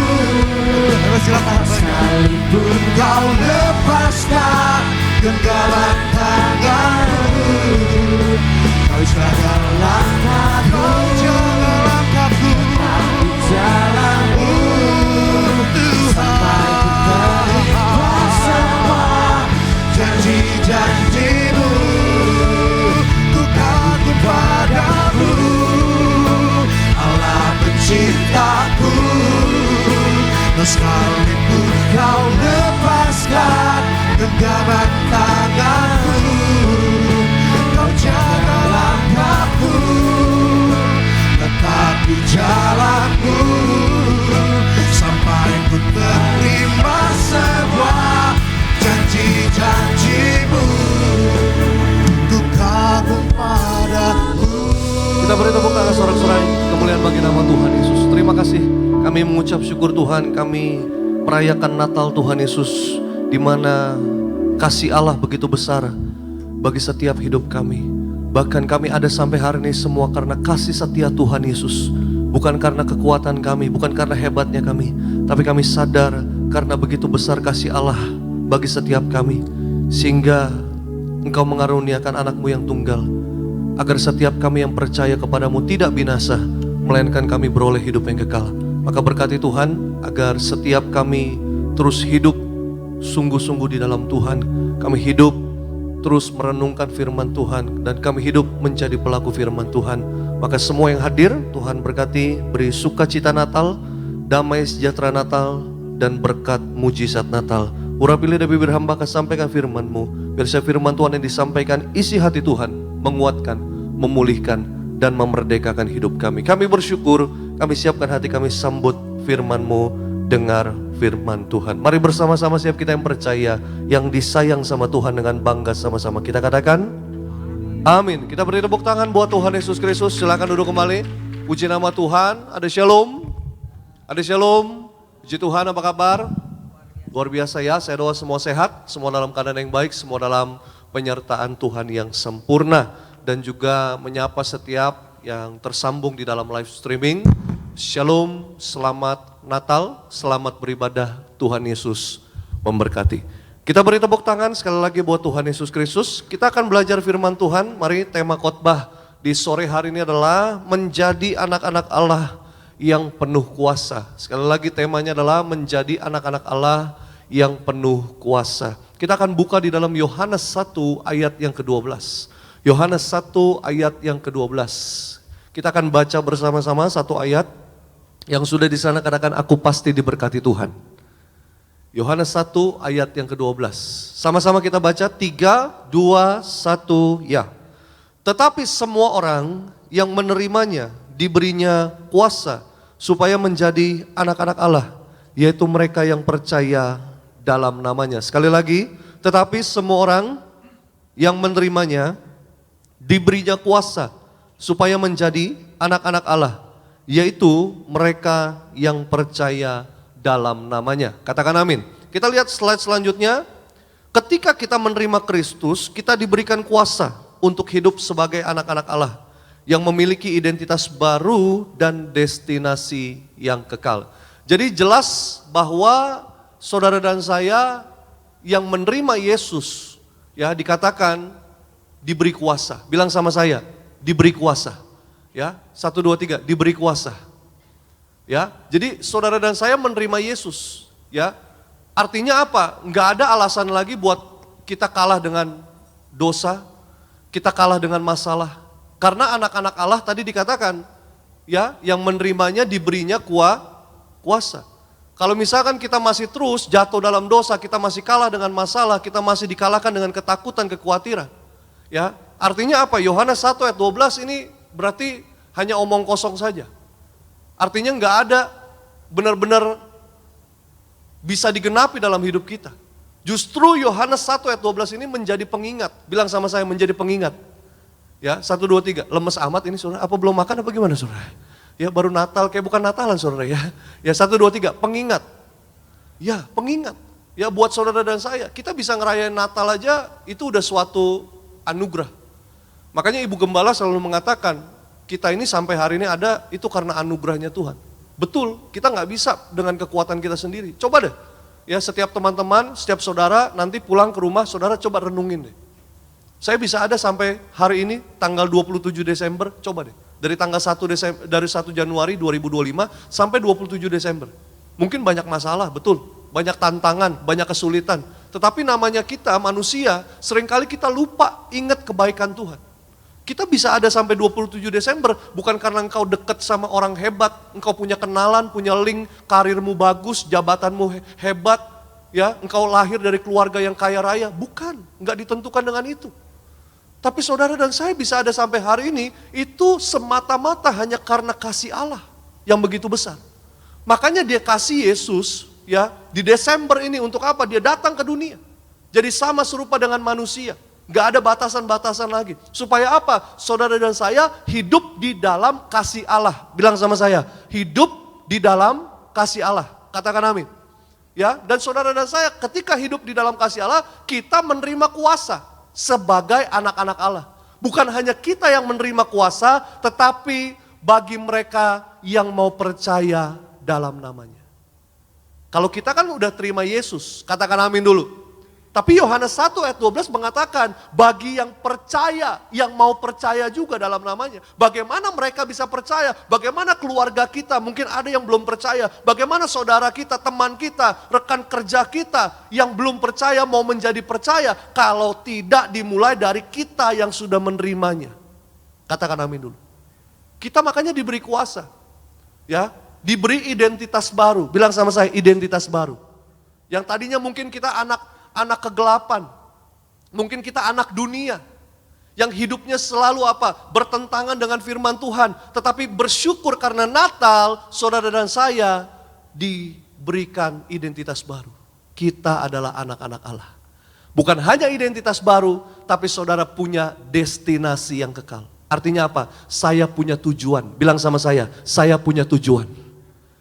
silakan sekalipun Kau lepaskan genggaman tangan-Mu, Kau jaga langkahku, jalan-Mu, sampai ku terima semua janji-janji-Mu. Ku kagum padamu Allah penciptaku, sekalipun Kau lepaskan genggaman tangan-Mu, Kau jaga langkahku, tetap di jalan-Mu, sampai ku terima semua janji-janji-Mu. Ku kagum padamu. Kita beri tepuk tangan sorak-sorai kemuliaan bagi nama Tuhan Yesus. Terima kasih. Kami mengucap syukur Tuhan, kami merayakan Natal Tuhan Yesus, di mana kasih Allah begitu besar bagi setiap hidup kami. Bahkan kami ada sampai hari ini semua karena kasih setia Tuhan Yesus. Bukan karena kekuatan kami, bukan karena hebatnya kami, tapi kami sadar karena begitu besar kasih Allah bagi setiap kami, sehingga Engkau mengaruniakan anak-Mu yang tunggal, agar setiap kami yang percaya kepadamu tidak binasa, melainkan kami beroleh hidup yang kekal. Maka berkati Tuhan, agar setiap kami terus hidup sungguh-sungguh di dalam Tuhan. Kami hidup terus merenungkan firman Tuhan, dan kami hidup menjadi pelaku firman Tuhan. Maka semua yang hadir, Tuhan berkati, beri sukacita Natal, damai sejahtera Natal, dan berkat mujizat Natal. Urapilah dari bibir hamba sampaikan firman-Mu, biar firman Tuhan yang disampaikan isi hati Tuhan, menguatkan, memulihkan, dan memerdekakan hidup kami. Kami bersyukur, kami siapkan hati kami sambut firman-Mu, dengar firman Tuhan. Mari bersama-sama siap kita yang percaya, yang disayang sama Tuhan dengan bangga sama-sama. Kita katakan, amin. Kita beri tepuk tangan buat Tuhan Yesus Kristus. Silakan duduk kembali. Puji nama Tuhan. Ada shalom. Ada shalom. Puji Tuhan, apa kabar? Luar biasa ya, saya doa semua sehat, semua dalam keadaan yang baik, semua dalam penyertaan Tuhan yang sempurna. Dan juga menyapa setiap yang tersambung di dalam live streaming. Shalom, selamat Natal, selamat beribadah, Tuhan Yesus memberkati. Kita beri tepuk tangan sekali lagi buat Tuhan Yesus Kristus. Kita akan belajar firman Tuhan. Mari, tema khotbah di sore hari ini adalah menjadi anak-anak Allah yang penuh kuasa. Sekali lagi temanya adalah menjadi anak-anak Allah yang penuh kuasa. Kita akan buka di dalam Yohanes 1 ayat yang ke-12. Yohanes 1 ayat yang ke-12. Kita akan baca bersama-sama satu ayat yang sudah di sana, katakan aku pasti diberkati Tuhan. Yohanes 1 ayat yang ke-12. Sama-sama kita baca 3, 2, 1 ya. Tetapi semua orang yang menerimanya diberinya kuasa supaya menjadi anak-anak Allah, yaitu mereka yang percaya dalam namanya. Sekali lagi, tetapi semua orang yang menerimanya diberinya kuasa supaya menjadi anak-anak Allah, yaitu mereka yang percaya dalam namanya. Katakan amin. Kita lihat slide selanjutnya. Ketika kita menerima Kristus, kita diberikan kuasa untuk hidup sebagai anak-anak Allah yang memiliki identitas baru dan destinasi yang kekal. Jadi jelas bahwa saudara dan saya yang menerima Yesus, ya, dikatakan diberi kuasa. Bilang sama saya, diberi kuasa. Ya, 1, 2, 3, diberi kuasa. Ya, jadi saudara dan saya menerima Yesus. Ya, artinya apa? Enggak ada alasan lagi buat kita kalah dengan dosa, kita kalah dengan masalah. Karena anak-anak Allah tadi dikatakan, ya, yang menerimanya diberinya kuasa. Kalau misalkan kita masih terus jatuh dalam dosa, kita masih kalah dengan masalah, kita masih dikalahkan dengan ketakutan, kekhawatiran. Ya, artinya apa? Yohanes 1 ayat 12 ini berarti hanya omong kosong saja. Artinya enggak ada benar-benar bisa digenapi dalam hidup kita. Justru Yohanes 1 ayat 12 ini menjadi pengingat. Bilang sama saya, menjadi pengingat. Ya, 1, 2, 3. Lemes amat ini saudara, apa belum makan apa gimana saudara? Ya baru Natal, kayak bukan Natalan saudara ya. Ya 1, 2, 3, pengingat. Ya pengingat. Ya buat saudara dan saya, kita bisa ngerayain Natal aja itu udah suatu anugerah. Makanya Ibu Gembala selalu mengatakan, kita ini sampai hari ini ada itu karena anugerahnya Tuhan. Betul, kita nggak bisa dengan kekuatan kita sendiri. Coba deh, ya setiap teman-teman, setiap saudara nanti pulang ke rumah, saudara coba renungin deh. Saya bisa ada sampai hari ini tanggal 27 Desember, coba deh. Dari tanggal 1 Desember, dari 1 Januari 2025 sampai 27 Desember. Mungkin banyak masalah, betul. Banyak tantangan, banyak kesulitan. Tetapi namanya kita manusia, seringkali kita lupa ingat kebaikan Tuhan. Kita bisa ada sampai 27 Desember bukan karena engkau dekat sama orang hebat, engkau punya kenalan, punya link, karirmu bagus, jabatanmu hebat, ya, engkau lahir dari keluarga yang kaya raya, bukan, enggak ditentukan dengan itu. Tapi saudara dan saya bisa ada sampai hari ini, itu semata-mata hanya karena kasih Allah yang begitu besar. Makanya dia kasih Yesus, ya, di Desember ini untuk apa? Dia datang ke dunia. Jadi sama serupa dengan manusia. Gak ada batasan-batasan lagi. Supaya apa? Saudara dan saya hidup di dalam kasih Allah. Bilang sama saya, hidup di dalam kasih Allah. Katakan amin. Ya, dan saudara dan saya ketika hidup di dalam kasih Allah, kita menerima kuasa sebagai anak-anak Allah. Bukan hanya kita yang menerima kuasa, tetapi bagi mereka yang mau percaya dalam namanya. Kalau kita kan udah terima Yesus, katakan amin dulu. Tapi Yohanes 1 ayat 12 mengatakan, bagi yang percaya, yang mau percaya juga dalam namanya. Bagaimana mereka bisa percaya? Bagaimana keluarga kita, mungkin ada yang belum percaya. Bagaimana saudara kita, teman kita, rekan kerja kita yang belum percaya mau menjadi percaya. Kalau tidak dimulai dari kita yang sudah menerimanya. Katakan amin dulu. Kita makanya diberi kuasa. Ya, diberi identitas baru. Bilang sama saya, identitas baru. Yang tadinya mungkin kita anak kegelapan. Mungkin kita anak dunia. Yang hidupnya selalu apa? Bertentangan dengan firman Tuhan. Tetapi bersyukur karena Natal, saudara dan saya diberikan identitas baru. Kita adalah anak-anak Allah. Bukan hanya identitas baru, tapi saudara punya destinasi yang kekal. Artinya apa? Saya punya tujuan. Bilang sama saya punya tujuan.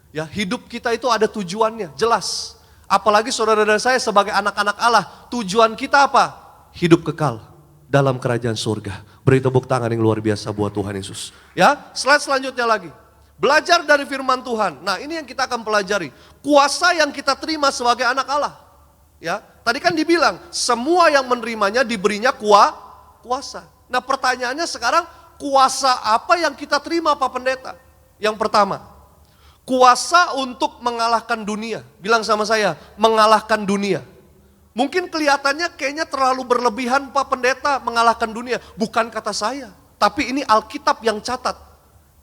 Ya, hidup kita itu ada tujuannya, jelas. Apalagi saudara dan saya sebagai anak-anak Allah, tujuan kita apa? Hidup kekal dalam kerajaan surga. Beri tepuk tangan yang luar biasa buat Tuhan Yesus. Ya, slide selanjutnya lagi. Belajar dari firman Tuhan. Nah, ini yang kita akan pelajari. Kuasa yang kita terima sebagai anak Allah. Ya, tadi kan dibilang semua yang menerimanya diberinya kuasa. Nah, pertanyaannya sekarang, kuasa apa yang kita terima Pak Pendeta? Yang pertama, kuasa untuk mengalahkan dunia. Bilang sama saya, mengalahkan dunia. Mungkin kelihatannya kayaknya terlalu berlebihan Pak Pendeta mengalahkan dunia. Bukan kata saya, tapi ini Alkitab yang catat.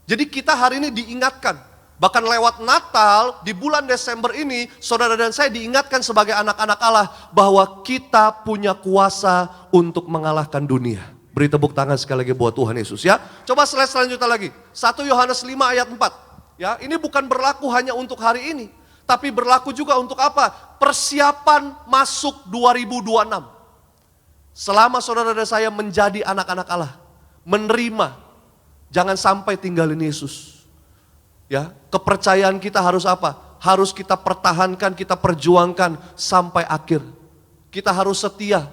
Jadi kita hari ini diingatkan. Bahkan lewat Natal di bulan Desember ini, saudara dan saya diingatkan sebagai anak-anak Allah bahwa kita punya kuasa untuk mengalahkan dunia. Beri tepuk tangan sekali lagi buat Tuhan Yesus ya. Coba slide selanjutnya lagi. 1 Yohanes 5 ayat 4. Ya, ini bukan berlaku hanya untuk hari ini, Tapi berlaku juga untuk apa? Persiapan masuk 2026. Selama saudara dan saya menjadi anak-anak Allah, menerima, jangan sampai tinggalin Yesus. Ya, kepercayaan kita harus apa? Harus kita pertahankan, kita perjuangkan sampai akhir. Kita harus setia.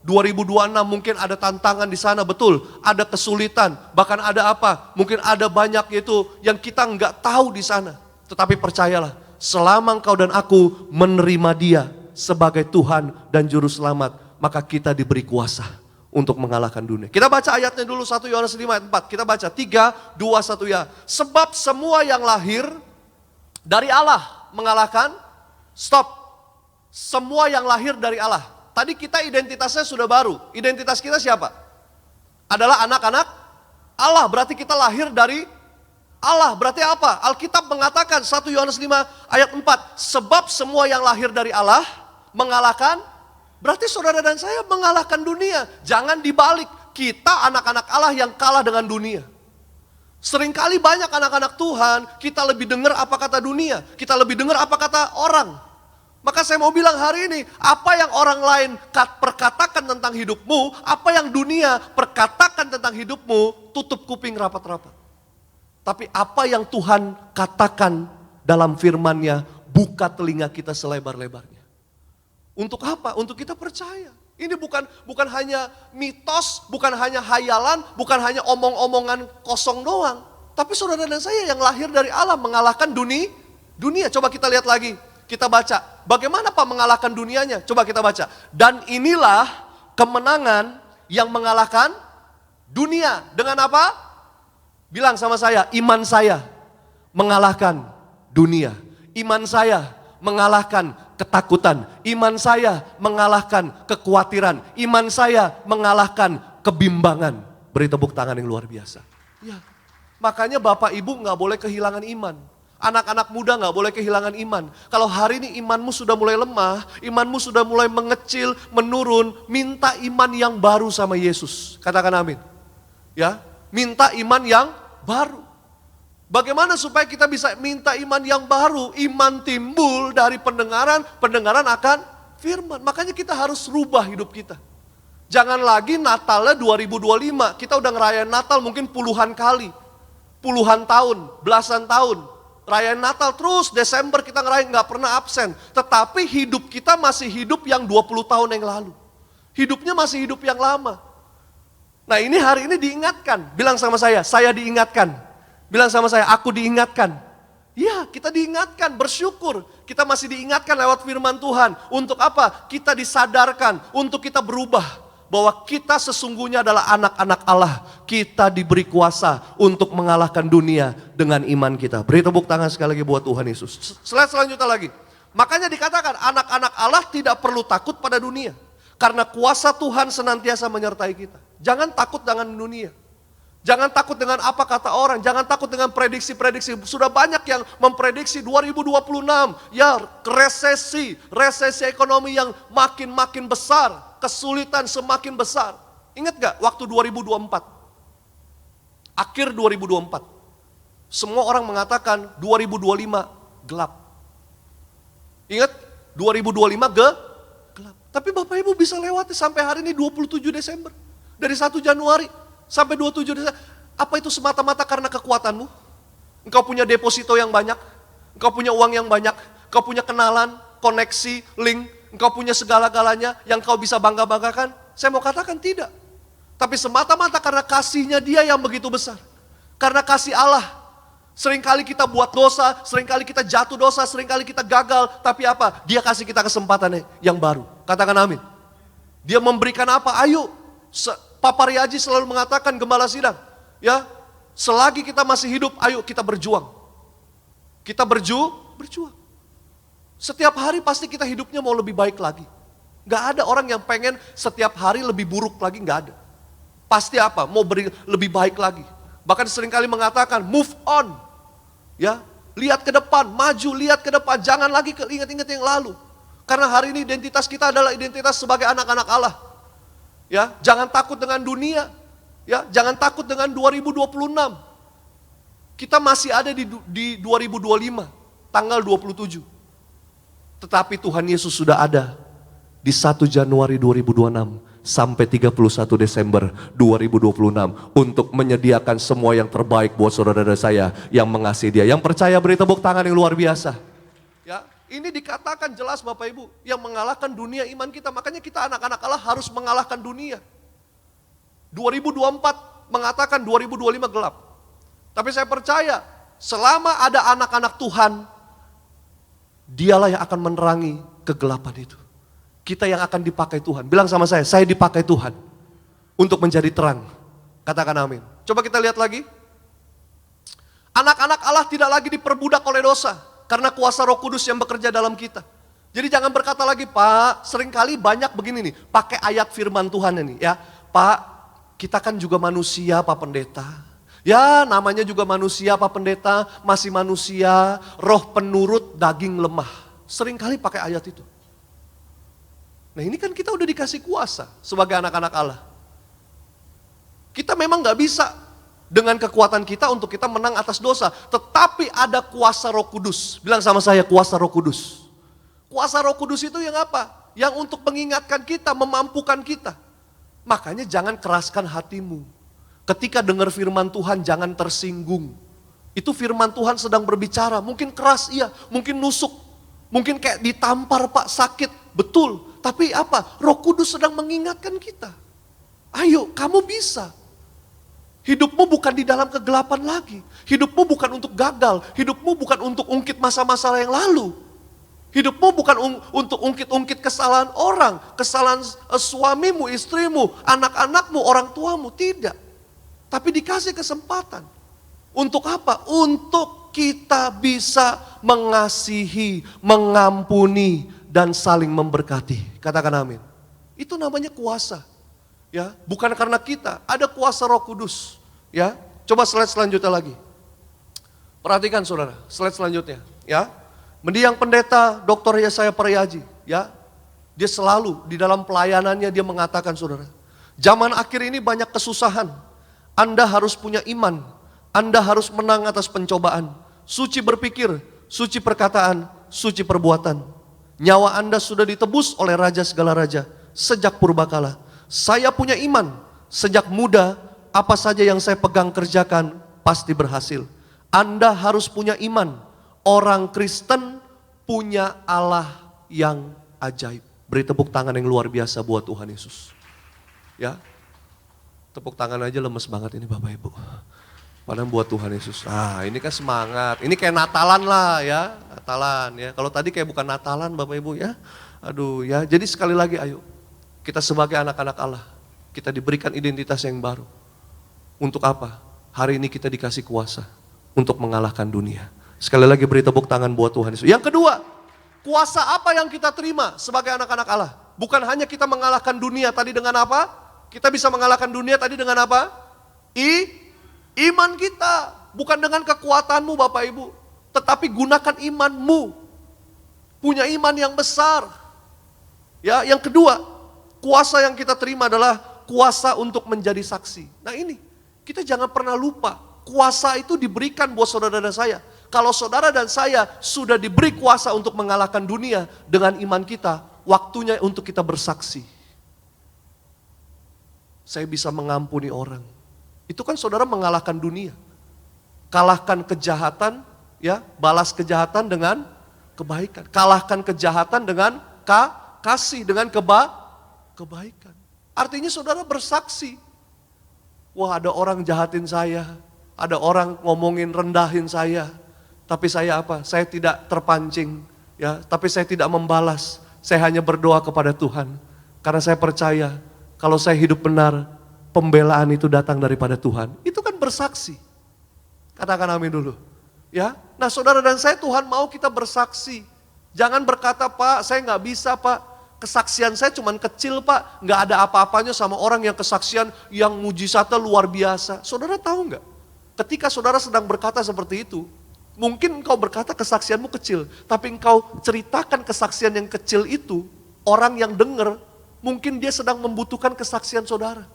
2026 mungkin ada tantangan di sana, betul. Ada kesulitan, bahkan ada apa? Mungkin ada banyak itu yang kita nggak tahu di sana. Tetapi percayalah, selama engkau dan aku menerima Dia sebagai Tuhan dan Juru Selamat, maka kita diberi kuasa untuk mengalahkan dunia. Kita baca ayatnya dulu 1 Yohanes 5 ayat 4. Kita baca 3, 2, 1 ya. Sebab semua yang lahir dari Allah mengalahkan, stop. Semua yang lahir dari Allah. Tadi kita identitasnya sudah baru. Identitas kita siapa? Adalah anak-anak Allah. Berarti kita lahir dari Allah. Berarti apa? Alkitab mengatakan 1 Yohanes 5 ayat 4. Sebab semua yang lahir dari Allah mengalahkan. Berarti saudara dan saya mengalahkan dunia. Jangan dibalik. Kita anak-anak Allah yang kalah dengan dunia. Seringkali banyak anak-anak Tuhan, kita lebih dengar apa kata dunia. Kita lebih dengar apa kata orang. Maka saya mau bilang hari ini, apa yang orang lain perkatakan tentang hidupmu, apa yang dunia perkatakan tentang hidupmu, tutup kuping rapat-rapat. Tapi apa yang Tuhan katakan dalam firman-Nya, buka telinga kita selebar-lebarnya. Untuk apa? Untuk kita percaya. Ini bukan hanya mitos, bukan hanya hayalan, bukan hanya omong-omongan kosong doang. Tapi saudara dan saya yang lahir dari Allah mengalahkan dunia. Coba kita lihat lagi. Kita baca, bagaimana Pak mengalahkan dunianya? Coba kita baca. Dan inilah kemenangan yang mengalahkan dunia. Dengan apa? Bilang sama saya, iman saya mengalahkan dunia. Iman saya mengalahkan ketakutan. Iman saya mengalahkan kekhawatiran. Iman saya mengalahkan kebimbangan. Beri tepuk tangan yang luar biasa. Ya. Makanya Bapak Ibu gak boleh kehilangan iman. Anak-anak muda gak boleh kehilangan iman. Kalau hari ini imanmu sudah mulai lemah, imanmu sudah mulai mengecil, menurun, minta iman yang baru sama Yesus. Katakan amin. Ya, minta iman yang baru. Bagaimana supaya kita bisa minta iman yang baru? Iman timbul dari pendengaran, pendengaran akan firman. Makanya kita harus rubah hidup kita. Jangan lagi Natalnya 2025, kita udah ngerayain Natal mungkin puluhan kali. Puluhan tahun, belasan tahun. Rayain Natal terus, Desember kita ngerayain gak pernah absen. Tetapi hidup kita masih hidup yang 20 tahun yang lalu. Hidupnya masih hidup yang lama. Nah ini hari ini diingatkan. Bilang sama saya diingatkan. Bilang sama saya, aku diingatkan. Ya, kita diingatkan, bersyukur. Kita masih diingatkan lewat firman Tuhan. Untuk apa? Kita disadarkan, untuk kita berubah. Bahwa kita sesungguhnya adalah anak-anak Allah. Kita diberi kuasa untuk mengalahkan dunia dengan iman kita. Beri tepuk tangan sekali lagi buat Tuhan Yesus. Slide selanjutnya lagi. Makanya dikatakan anak-anak Allah tidak perlu takut pada dunia. Karena kuasa Tuhan senantiasa menyertai kita. Jangan takut dengan dunia. Jangan takut dengan apa kata orang. Jangan takut dengan prediksi-prediksi. Sudah banyak yang memprediksi 2026. Ya resesi ekonomi yang makin besar. Kesulitan semakin besar. Ingat gak waktu 2024? Akhir 2024. Semua orang mengatakan 2025 gelap. Ingat 2025 gelap. Tapi Bapak Ibu bisa lewati sampai hari ini 27 Desember. Dari 1 Januari sampai 27 Desember. Apa itu semata-mata karena kekuatanmu? Engkau punya deposito yang banyak. Engkau punya uang yang banyak. Engkau punya kenalan, koneksi, link. Engkau punya segala-galanya yang kau bisa bangga-banggakan? Saya mau katakan tidak. Tapi semata-mata karena kasihnya Dia yang begitu besar. Karena kasih Allah. Seringkali kita buat dosa, seringkali kita jatuh dosa, seringkali kita gagal. Tapi apa? Dia kasih kita kesempatan yang baru. Katakan amin. Dia memberikan apa? Ayo. Papa Riaji selalu mengatakan, Gembala Sidang. Ya, selagi kita masih hidup, ayo kita berjuang. Kita berjuang. Setiap hari pasti kita hidupnya mau lebih baik lagi. Gak ada orang yang pengen setiap hari lebih buruk lagi, gak ada. Pasti apa? Mau lebih baik lagi. Bahkan seringkali mengatakan move on. Ya, lihat ke depan, maju, lihat ke depan. Jangan lagi ingat-ingat yang lalu. Karena hari ini identitas kita adalah identitas sebagai anak-anak Allah. Ya, jangan takut dengan dunia. Ya, jangan takut dengan 2026. Kita masih ada di 2025, tanggal 27. Tetapi Tuhan Yesus sudah ada di 1 Januari 2026 sampai 31 Desember 2026 untuk menyediakan semua yang terbaik buat saudara saya yang mengasihi Dia. Yang percaya beri tepuk tangan yang luar biasa. Ya, ini dikatakan jelas Bapak Ibu, yang mengalahkan dunia iman kita. Makanya kita anak-anak Allah harus mengalahkan dunia. 2024 mengatakan 2025 gelap. Tapi saya percaya selama ada anak-anak Tuhan, Dialah yang akan menerangi kegelapan itu. Kita yang akan dipakai Tuhan. Bilang sama saya dipakai Tuhan untuk menjadi terang. Katakan amin. Coba kita lihat lagi. Anak-anak Allah tidak lagi diperbudak oleh dosa karena kuasa Roh Kudus yang bekerja dalam kita. Jadi jangan berkata lagi, Pak, seringkali banyak begini nih, pakai ayat firman Tuhan ini ya. Pak, kita kan juga manusia, Pak Pendeta. Ya, namanya juga manusia, Pak Pendeta, masih manusia, roh penurut, daging lemah. Seringkali pakai ayat itu. Nah ini kan kita udah dikasih kuasa sebagai anak-anak Allah. Kita memang gak bisa dengan kekuatan kita untuk kita menang atas dosa. Tetapi ada kuasa Roh Kudus. Bilang sama saya, kuasa Roh Kudus. Kuasa Roh Kudus itu yang apa? Yang untuk mengingatkan kita, memampukan kita. Makanya jangan keraskan hatimu. Ketika dengar firman Tuhan jangan tersinggung. Itu firman Tuhan sedang berbicara. Mungkin keras iya, mungkin nusuk. Mungkin kayak ditampar Pak, sakit. Betul. Tapi apa? Roh Kudus sedang mengingatkan kita. Ayo, kamu bisa. Hidupmu bukan di dalam kegelapan lagi. Hidupmu bukan untuk gagal. Hidupmu bukan untuk ungkit masa-masa yang lalu. Hidupmu bukan untuk ungkit-ungkit kesalahan orang. Kesalahan suamimu, istrimu, anak-anakmu, orang tuamu. Tidak. Tapi dikasih kesempatan. Untuk apa? Untuk kita bisa mengasihi, mengampuni, dan saling memberkati. Katakan amin. Itu namanya kuasa. Ya, bukan karena kita, ada kuasa Roh Kudus. Ya, coba slide selanjutnya lagi. Perhatikan Saudara, slide selanjutnya, ya. Mendiang Pendeta Dr. Yesaya Paryaji, ya. Dia selalu di dalam pelayanannya dia mengatakan Saudara, zaman akhir ini banyak kesusahan. Anda harus punya iman. Anda harus menang atas pencobaan. Suci berpikir, suci perkataan, suci perbuatan. Nyawa Anda sudah ditebus oleh Raja segala raja sejak purbakala. Saya punya iman, sejak muda apa saja yang saya pegang kerjakan pasti berhasil. Anda harus punya iman, orang Kristen punya Allah yang ajaib. Beri tepuk tangan yang luar biasa buat Tuhan Yesus. Ya, tepuk tangan aja lemes banget ini Bapak Ibu. Padahal buat Tuhan Yesus. Ini kan semangat. Ini kayak Natalan lah ya. Natalan ya. Kalau tadi kayak bukan Natalan Bapak Ibu ya. Aduh ya. Jadi sekali lagi ayo. Kita sebagai anak-anak Allah. Kita diberikan identitas yang baru. Untuk apa? Hari ini kita dikasih kuasa. Untuk mengalahkan dunia. Sekali lagi beri tepuk tangan buat Tuhan Yesus. Yang kedua. Kuasa apa yang kita terima sebagai anak-anak Allah? Bukan hanya kita mengalahkan dunia tadi dengan apa? Kita bisa mengalahkan dunia tadi dengan apa? Iman kita, bukan dengan kekuatanmu Bapak Ibu, tetapi gunakan imanmu. Punya iman yang besar. Ya, yang kedua, kuasa yang kita terima adalah kuasa untuk menjadi saksi. Nah ini, kita jangan pernah lupa, kuasa itu diberikan buat saudara dan saya. Kalau saudara dan saya sudah diberi kuasa untuk mengalahkan dunia dengan iman kita, waktunya untuk kita bersaksi. Saya bisa mengampuni orang. Itu kan saudara mengalahkan dunia. Kalahkan kejahatan, ya, balas kejahatan dengan kebaikan. Kalahkan kejahatan dengan kasih, dengan kebaikan. Artinya saudara bersaksi. Wah, ada orang jahatin saya, ada orang ngomongin rendahin saya. Tapi saya apa? Saya tidak terpancing, ya, tapi saya tidak membalas. Saya hanya berdoa kepada Tuhan. Karena saya percaya kalau saya hidup benar, pembelaan itu datang daripada Tuhan. Itu kan bersaksi. Katakan amin dulu. Ya, nah saudara dan saya Tuhan mau kita bersaksi. Jangan berkata Pak, saya nggak bisa Pak. Kesaksian saya cuman kecil Pak. Nggak ada apa-apanya sama orang yang kesaksian yang mujizatnya luar biasa. Saudara tahu nggak? Ketika saudara sedang berkata seperti itu, mungkin engkau berkata kesaksianmu kecil. Tapi engkau ceritakan kesaksian yang kecil itu, orang yang dengar, mungkin dia sedang membutuhkan kesaksian saudara.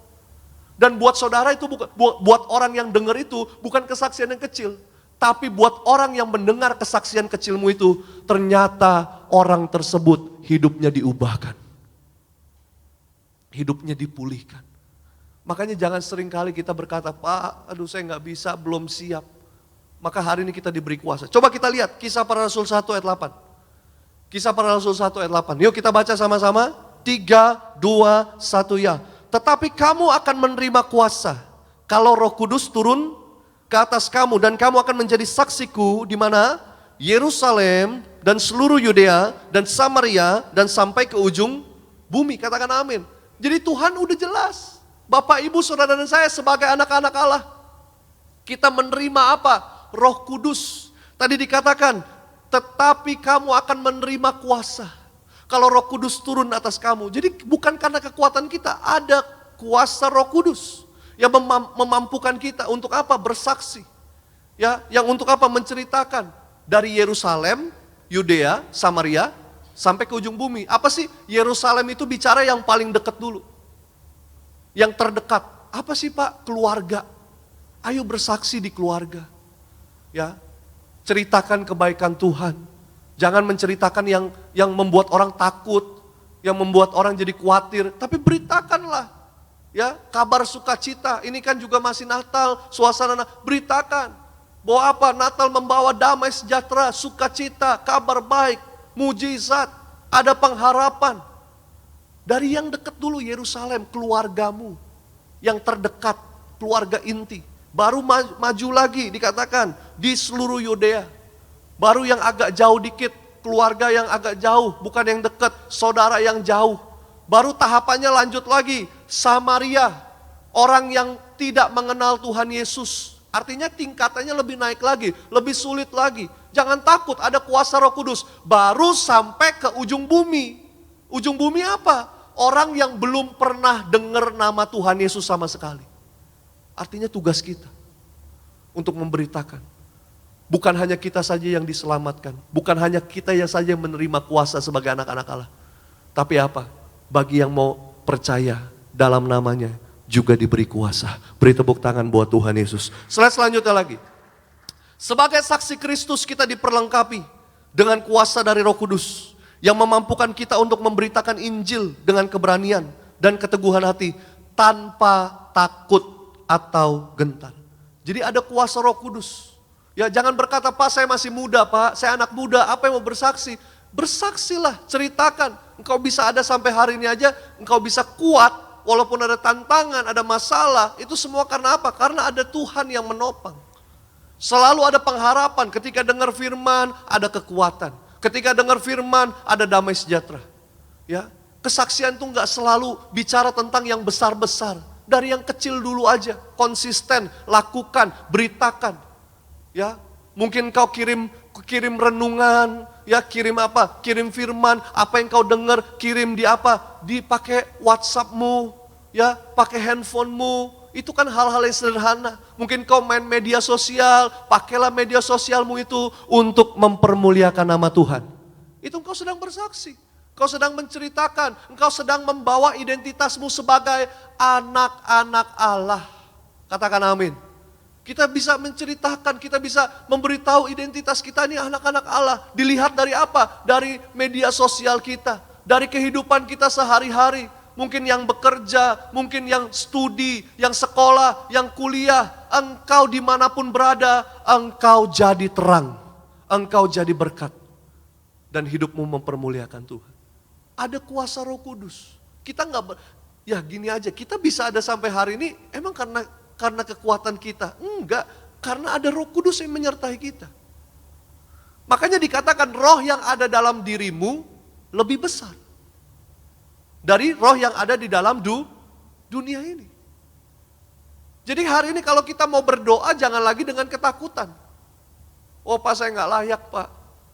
Dan buat saudara itu bukan, buat orang yang dengar itu bukan kesaksian yang kecil. Tapi buat orang yang mendengar kesaksian kecilmu itu, ternyata orang tersebut hidupnya diubahkan. Hidupnya dipulihkan. Makanya jangan sering kali kita berkata, Pak, aduh saya nggak bisa, belum siap. Maka hari ini kita diberi kuasa. Coba kita lihat Kisah Para Rasul 1 ayat 8. Kisah Para Rasul 1 ayat 8. Yuk kita baca sama-sama. 3, 2, 1 ya. Tetapi kamu akan menerima kuasa kalau Roh Kudus turun ke atas kamu, dan kamu akan menjadi saksiku di mana? Yerusalem dan seluruh Yudea dan Samaria dan sampai ke ujung bumi. Katakan amin. Jadi Tuhan udah jelas. Bapak, Ibu, Saudara dan saya sebagai anak-anak Allah, kita menerima apa? Roh Kudus. Tadi dikatakan, tetapi kamu akan menerima kuasa kalau Roh Kudus turun atas kamu. Jadi bukan karena kekuatan kita, ada kuasa Roh Kudus yang memampukan kita untuk apa? Bersaksi. Ya, yang untuk apa? Menceritakan dari Yerusalem, Yudea, Samaria sampai ke ujung bumi. Apa sih? Yerusalem itu bicara yang paling dekat dulu. Yang terdekat. Apa sih Pak? Keluarga. Ayo bersaksi di keluarga. Ya. Ceritakan kebaikan Tuhan. Jangan menceritakan yang membuat orang takut, yang membuat orang jadi khawatir, tapi beritakanlah. Ya, kabar sukacita. Ini kan juga masih Natal, suasana beritakan bahwa apa? Natal membawa damai sejahtera, sukacita, kabar baik, mujizat, ada pengharapan. Dari yang dekat dulu, Yerusalem, keluargamu yang terdekat, keluarga inti. Baru maju lagi dikatakan di seluruh Yudea. Baru yang agak jauh dikit, keluarga yang agak jauh, bukan yang dekat, saudara yang jauh. Baru tahapannya lanjut lagi, Samaria, orang yang tidak mengenal Tuhan Yesus. Artinya tingkatannya lebih naik lagi, lebih sulit lagi. Jangan takut, ada kuasa Roh Kudus. Baru sampai ke ujung bumi. Ujung bumi apa? Orang yang belum pernah dengar nama Tuhan Yesus sama sekali. Artinya tugas kita untuk memberitakan. Bukan hanya kita saja yang diselamatkan. Bukan hanya kita yang saja yang menerima kuasa sebagai anak-anak Allah. Tapi apa? Bagi yang mau percaya dalam namanya juga diberi kuasa. Beri tepuk tangan buat Tuhan Yesus. Slide selanjutnya lagi. Sebagai saksi Kristus kita diperlengkapi dengan kuasa dari Roh Kudus yang memampukan kita untuk memberitakan Injil dengan keberanian dan keteguhan hati tanpa takut atau gentar. Jadi ada kuasa Roh Kudus. Ya, jangan berkata, Pak saya masih muda Pak, saya anak muda, apa yang mau bersaksi? Bersaksilah, ceritakan. Engkau bisa ada sampai hari ini aja, engkau bisa kuat walaupun ada tantangan, ada masalah. Itu semua karena apa? Karena ada Tuhan yang menopang. Selalu ada pengharapan, ketika dengar firman ada kekuatan. Ketika dengar firman ada damai sejahtera. Ya, kesaksian itu enggak selalu bicara tentang yang besar-besar. Dari yang kecil dulu aja, konsisten, lakukan, beritakan. Ya, mungkin kau kirim renungan, ya kirim apa? Kirim firman, apa yang kau dengar, kirim di apa? Dipakai WhatsAppmu, ya, pakai handphonemu. Itu kan hal-hal yang sederhana. Mungkin kau main media sosial, pakailah media sosialmu itu untuk mempermuliakan nama Tuhan. Itu engkau sedang bersaksi. Engkau sedang menceritakan, engkau sedang membawa identitasmu sebagai anak-anak Allah. Katakan amin. Kita bisa menceritakan, kita bisa memberitahu identitas kita ini anak-anak Allah. Dilihat dari apa? Dari media sosial kita, dari kehidupan kita sehari-hari. Mungkin yang bekerja, mungkin yang studi, yang sekolah, yang kuliah. Engkau dimanapun berada, engkau jadi terang. Engkau jadi berkat. Dan hidupmu mempermuliakan Tuhan. Ada kuasa Roh Kudus. Kita ya gini aja, kita bisa ada sampai hari ini emang karena kekuatan kita. Enggak, karena ada Roh Kudus yang menyertai kita. Makanya dikatakan roh yang ada dalam dirimu lebih besar dari roh yang ada di dalam dunia ini. Jadi hari ini kalau kita mau berdoa jangan lagi dengan ketakutan. Oh Pak saya nggak layak Pak.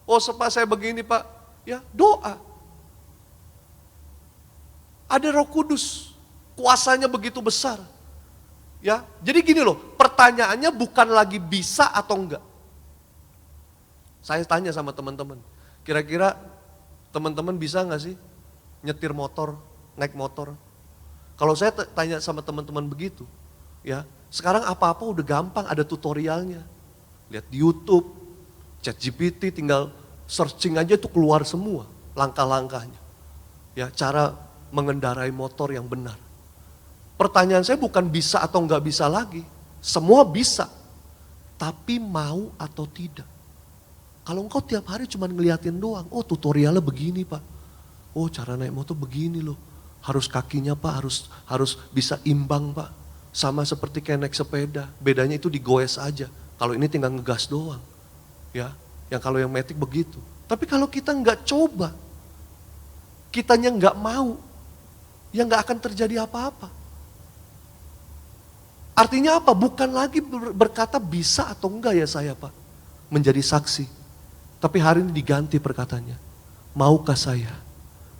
Oh Pak saya begini Pak. Ya doa. Ada Roh Kudus, kuasanya begitu besar. Ya, jadi gini loh, pertanyaannya bukan lagi bisa atau enggak. Saya tanya sama teman-teman, kira-kira teman-teman bisa nggak sih nyetir motor, naik motor? Kalau saya tanya sama teman-teman begitu, ya sekarang apa-apa udah gampang, ada tutorialnya. Lihat di YouTube, ChatGPT tinggal searching aja itu keluar semua langkah-langkahnya. Ya, cara mengendarai motor yang benar. Pertanyaan saya bukan bisa atau nggak bisa lagi. Semua bisa. Tapi mau atau tidak. Kalau engkau tiap hari cuma ngeliatin doang, oh tutorialnya begini Pak. Oh cara naik motor begini loh. Harus kakinya Pak, harus bisa imbang Pak. Sama seperti kayak naik sepeda. Bedanya itu digoes aja. Kalau ini tinggal ngegas doang. Ya, yang kalau yang matic begitu. Tapi kalau kita nggak coba, kitanya nggak mau, ya nggak akan terjadi apa-apa. Artinya apa? Bukan lagi berkata bisa atau enggak ya saya Pak. Menjadi saksi. Tapi hari ini diganti perkataannya. Maukah saya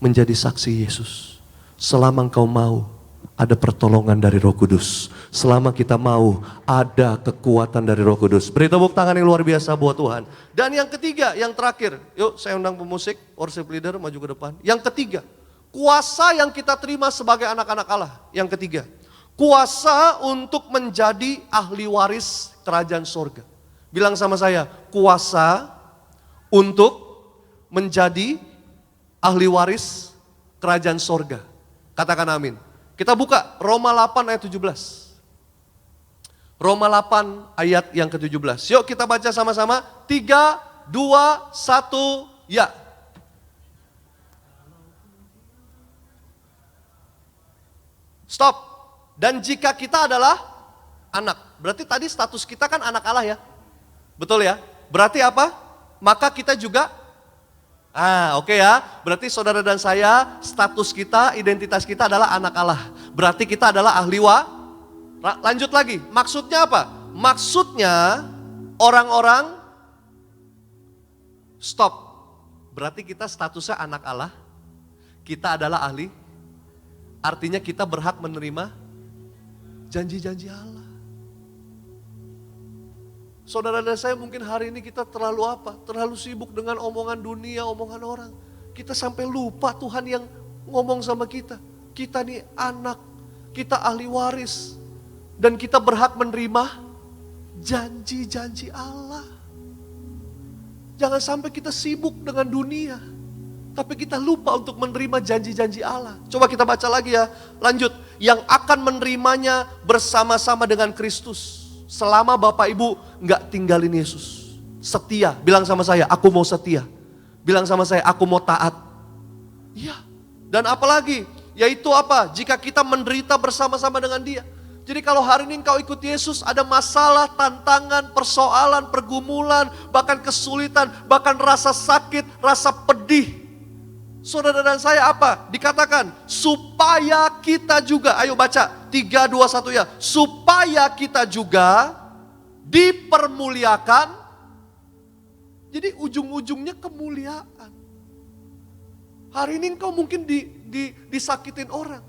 menjadi saksi Yesus? Selama engkau mau, ada pertolongan dari Roh Kudus. Selama kita mau, ada kekuatan dari Roh Kudus. Beri tepuk tangan yang luar biasa buat Tuhan. Dan yang ketiga, yang terakhir. Yuk saya undang pemusik, worship leader maju ke depan. Yang ketiga, kuasa yang kita terima sebagai anak-anak Allah. Yang ketiga, kuasa untuk menjadi ahli waris kerajaan sorga. Bilang sama saya, kuasa untuk menjadi ahli waris kerajaan sorga. Katakan amin. Kita buka Roma 8 ayat 17. Roma 8 ayat yang ke-17. Yuk kita baca sama-sama. 3, 2, 1, ya. Stop. Dan jika kita adalah anak. Berarti tadi status kita kan anak Allah ya. Betul ya? Berarti apa? Maka kita juga oke ya. Berarti saudara dan saya, status kita, identitas kita adalah anak Allah. Berarti kita adalah ahli Lanjut lagi, maksudnya apa? Maksudnya orang-orang stop. Berarti kita statusnya anak Allah. Kita adalah ahli. Artinya kita berhak menerima janji-janji Allah. Saudara dan saya mungkin hari ini kita terlalu apa? Terlalu sibuk dengan omongan dunia, omongan orang. Kita sampai lupa Tuhan yang ngomong sama kita. Kita nih anak, kita ahli waris. Dan kita berhak menerima janji-janji Allah. Jangan sampai kita sibuk dengan dunia. Tapi kita lupa untuk menerima janji-janji Allah. Coba kita baca lagi ya, lanjut. Yang akan menerimanya bersama-sama dengan Kristus. Selama Bapak Ibu gak tinggalin Yesus. Setia, bilang sama saya, aku mau setia. Bilang sama saya, aku mau taat. Iya, dan apalagi, yaitu apa? Jika kita menderita bersama-sama dengan dia. Jadi kalau hari ini engkau ikut Yesus, ada masalah, tantangan, persoalan, pergumulan, bahkan kesulitan, bahkan rasa sakit, rasa pedih. Saudara dan saya apa? Dikatakan, supaya kita juga, ayo baca, 3, 2, 1 ya. Supaya kita juga dipermuliakan. Jadi ujung-ujungnya kemuliaan. Hari ini engkau mungkin disakitin orang.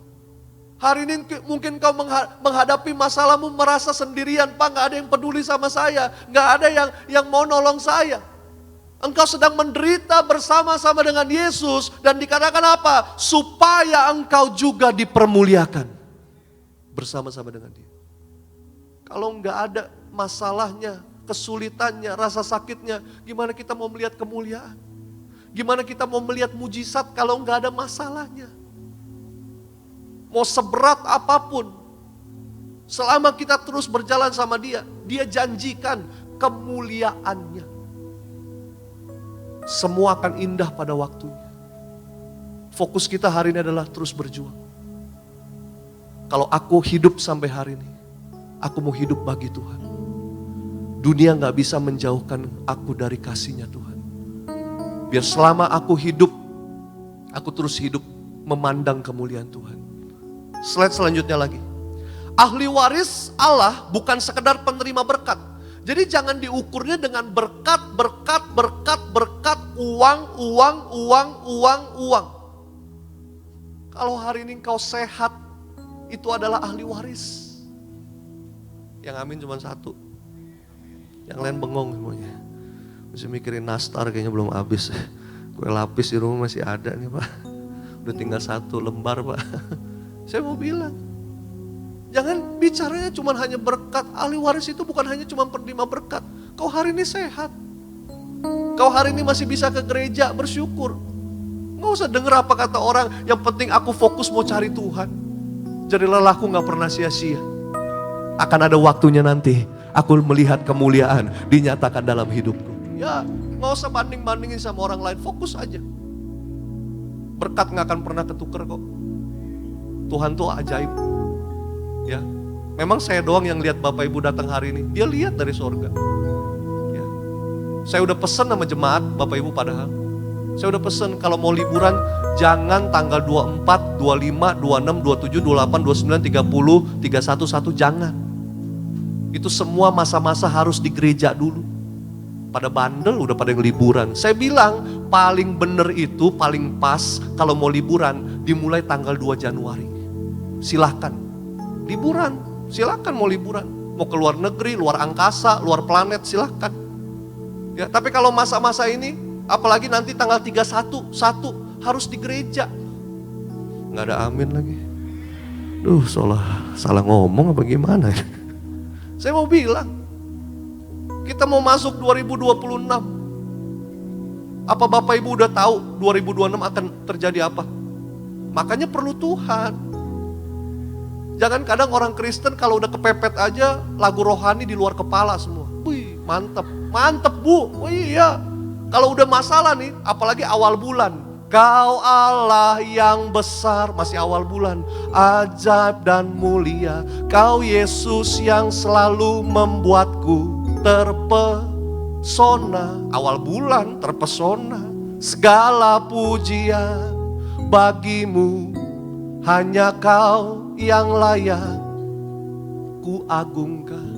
Hari ini mungkin kau menghadapi masalahmu merasa sendirian. Pak, gak ada yang peduli sama saya. Gak ada yang mau nolong saya. Engkau sedang menderita bersama-sama dengan Yesus. Dan dikatakan apa? Supaya engkau juga dipermuliakan. Bersama-sama dengan dia. Kalau gak ada masalahnya, kesulitannya, rasa sakitnya. Gimana kita mau melihat kemuliaan? Gimana kita mau melihat mujizat kalau gak ada masalahnya? Mau seberat apapun, selama kita terus berjalan sama dia, dia janjikan kemuliaannya. Semua akan indah pada waktunya. Fokus kita hari ini adalah terus berjuang. Kalau aku hidup sampai hari ini, aku mau hidup bagi Tuhan. Dunia gak bisa menjauhkan aku dari kasih-Nya Tuhan. Biar selama aku hidup, aku terus hidup memandang kemuliaan Tuhan. Slide selanjutnya lagi. Ahli waris Allah bukan sekedar penerima berkat. Jadi jangan diukurnya dengan berkat, uang. Kalau hari ini engkau sehat, itu adalah ahli waris. Yang amin cuma satu. Yang lain bengong semuanya. Masih mikirin nastar kayaknya belum habis. Kue lapis di rumah masih ada nih Pak. Udah tinggal 1 lembar Pak. Saya mau bilang, jangan bicaranya cuma hanya berkat. Ahli waris itu bukan hanya cuma penerima berkat. Kau hari ini sehat. Kau hari ini masih bisa ke gereja, bersyukur. Nggak usah denger apa kata orang, yang penting aku fokus mau cari Tuhan. Jadi lelahku gak pernah sia-sia. Akan ada waktunya nanti, aku melihat kemuliaan dinyatakan dalam hidupku. Ya, gak usah banding-bandingin sama orang lain, fokus aja. Berkat gak akan pernah ketuker kok. Tuhan tuh ajaib. Ya, memang saya doang yang lihat Bapak Ibu datang hari ini. Dia lihat dari sorga. Ya. Saya udah pesan sama jemaat Bapak Ibu padahal. Saya udah pesen kalau mau liburan jangan tanggal 24, 25, 26, 27, 28, 29, 30, 31, jangan. Itu semua masa-masa harus di gereja dulu. Pada bandel udah pada yang liburan. Saya bilang paling bener itu, paling pas kalau mau liburan dimulai tanggal 2 Januari. Silahkan. Liburan, silahkan mau liburan. Mau ke luar negeri, luar angkasa, luar planet, silahkan. Ya, tapi kalau masa-masa ini apalagi nanti tanggal 31 harus di gereja. Nggak ada amin lagi. Duh, salah ngomong apa gimana ya? Saya mau bilang, kita mau masuk 2026. Apa Bapak Ibu udah tahu 2026 akan terjadi apa? Makanya perlu Tuhan. Jangan kadang orang Kristen kalau udah kepepet aja lagu rohani di luar kepala semua. Wih, mantep Bu. Oh iya. Kalau udah masalah nih, apalagi awal bulan. Kau Allah yang besar, masih awal bulan. Ajaib dan mulia, Kau Yesus yang selalu membuatku terpesona. Awal bulan terpesona. Segala pujian bagimu, hanya Kau yang layak ku agungkan.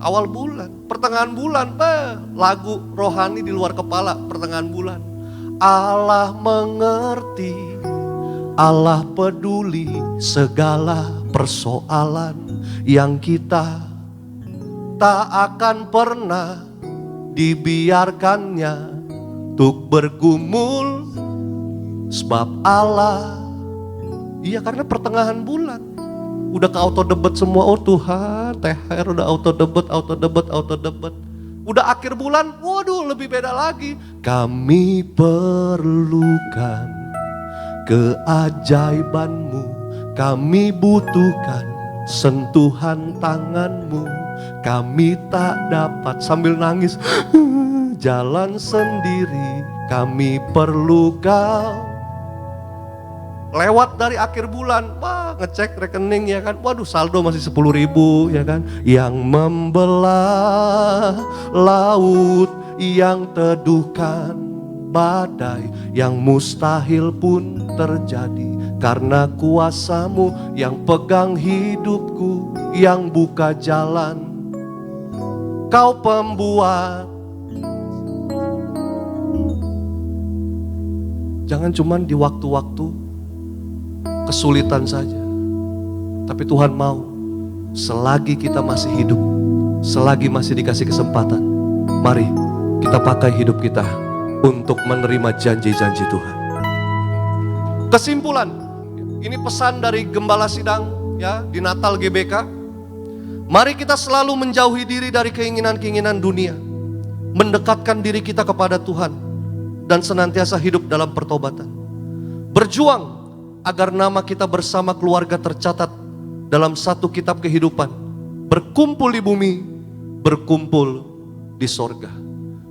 Awal bulan, pertengahan bulan, lagu rohani di luar kepala, pertengahan bulan. Allah mengerti, Allah peduli segala persoalan yang kita tak akan pernah dibiarkannya untuk bergumul. Sebab Allah, iya karena pertengahan bulan. Udah ke auto debet semua, oh Tuhan, THR udah auto debet. Udah akhir bulan, waduh lebih beda lagi. Kami perlukan keajaiban-Mu, kami butuhkan sentuhan tangan-Mu. Kami tak dapat sambil nangis jalan sendiri, kami perlu Kau. Lewat dari akhir bulan, wah ngecek rekening ya kan, waduh saldo masih 10.000 ya kan. Yang membelah laut, yang teduhkan badai, yang mustahil pun terjadi karena kuasa-Mu yang pegang hidupku, yang buka jalan. Kau pembuat. Jangan cuman di waktu-waktu kesulitan saja. Tapi Tuhan mau selagi kita masih hidup, selagi masih dikasih kesempatan, mari kita pakai hidup kita untuk menerima janji-janji Tuhan. Kesimpulan, ini pesan dari Gembala Sidang ya di Natal GBK. Mari kita selalu menjauhi diri dari keinginan-keinginan dunia, mendekatkan diri kita kepada Tuhan dan senantiasa hidup dalam pertobatan. Berjuang agar nama kita bersama keluarga tercatat dalam satu kitab kehidupan. Berkumpul di bumi, berkumpul di sorga.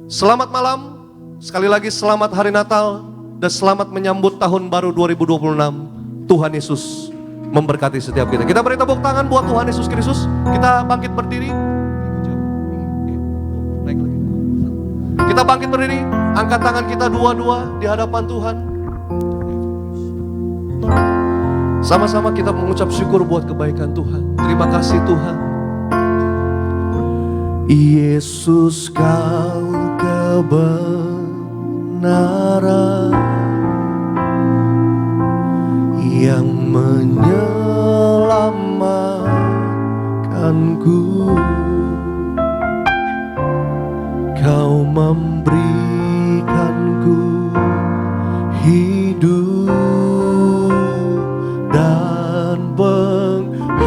Selamat malam, sekali lagi selamat hari Natal, dan selamat menyambut tahun baru 2026. Tuhan Yesus memberkati setiap kita. Kita beri tepuk tangan buat Tuhan Yesus Kristus. Kita bangkit berdiri. Kita bangkit berdiri, angkat tangan kita dua-dua di hadapan Tuhan. Sama-sama kita mengucap syukur buat kebaikan Tuhan. Terima kasih Tuhan. Yesus Kau kebenaran yang menyelamatkanku. Kau memberikanku hidup dan pengharapan.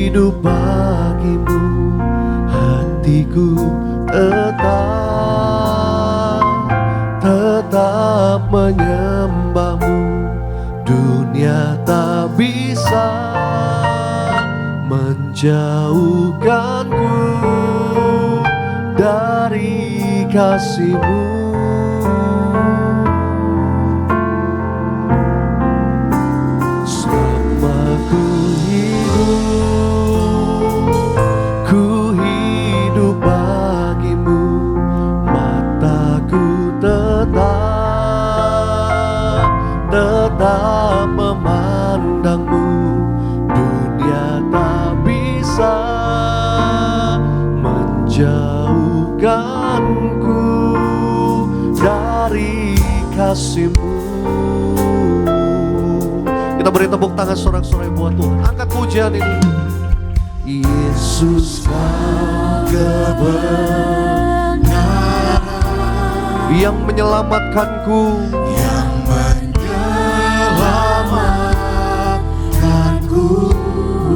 hidup bagimu, hatiku tetap menyembahmu. Dunia tak bisa menjauhkanku dari kasih-Mu. Selama ku hidup bagimu, mataku tetap memandangmu. Dunia tak bisa menjauhkanku dari kasih-Mu. Kita beri tepuk tangan sorak-sorai buat Tuhan. Angkat pujian ini. Yesus Kau kebenaran yang menyelamatkanku, Yang menyelamatkanku.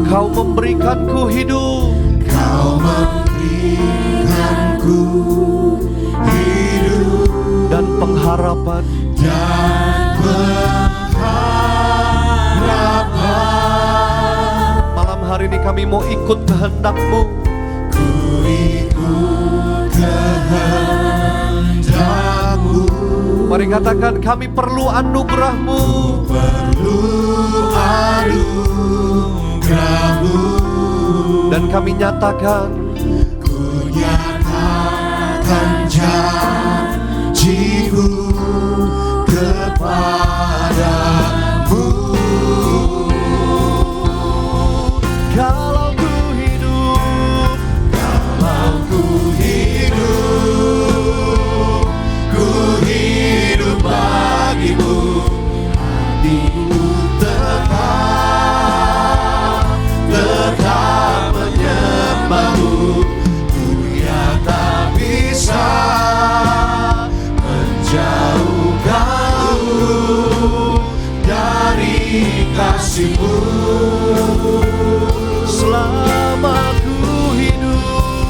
Kau memberikanku hidup, Kau memberikanku hidup dan pengharapan. dan pengharapan. Malam hari ini kami mau ikut kehendak-Mu. Ku ikut kehendak-Mu. Mari katakan, kami perlu anugerah-Mu. Perlu anugerah-Mu. Dan kami nyatakan, Ku nyatakan janji-Mu kepadamu. kalau ku hidup, Ku hidup bagimu, hatiku tetap menyembahmu. Dunia tak bisa menjauhkanku dari kasih-Mu. selama ku hidup,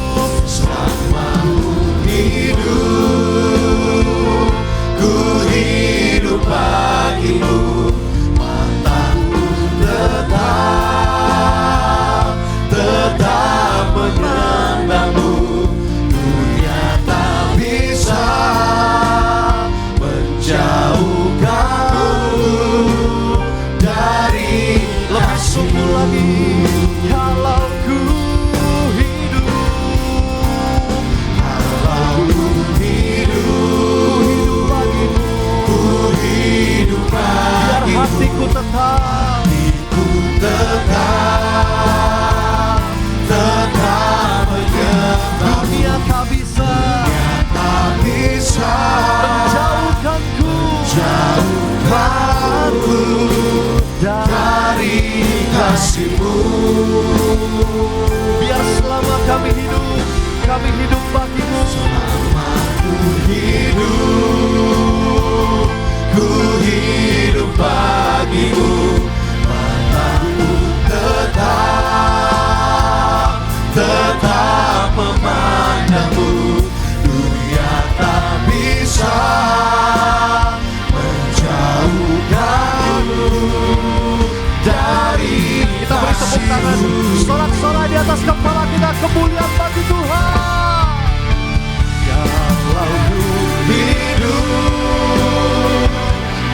Ku hidup bagimu, mataku tetap menyembahmu. Dunia tak bisa menjauhkanku dari lebih sungguh lagi. Kalau ku hidup, biar hatiku tetap menyembah. dunia tak bisa Tak bisa menjauhkanku jauhkanku dari kasih-Mu. biar selama kami hidup bagimu. Ku hidup bagimu, mataku tetap memandangmu. Dunia tak bisa menjauhkanmu dari Kita beri tepuk tangan, sorak-sorai di atas kepala kita, kemuliaan bagi Tuhan. Kalau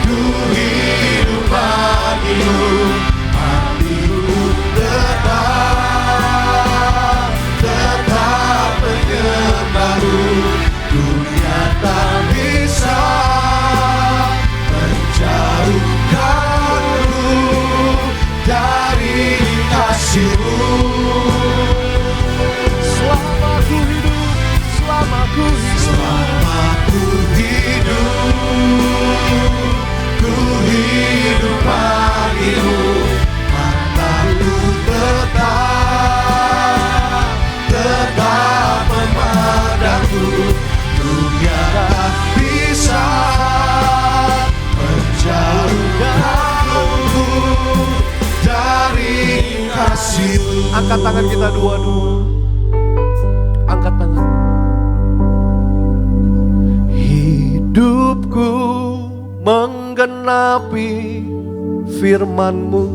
ku hidup bagimu, hatiku tetap menyembahmu. Dunia tak bisa menjauhkanku dari kasih-Mu. Selama ku hidup, selama ku hidup bagimu, Angkat tangan kita dua-dua. Angkat tangan. Hidupku menggenapi firman-Mu,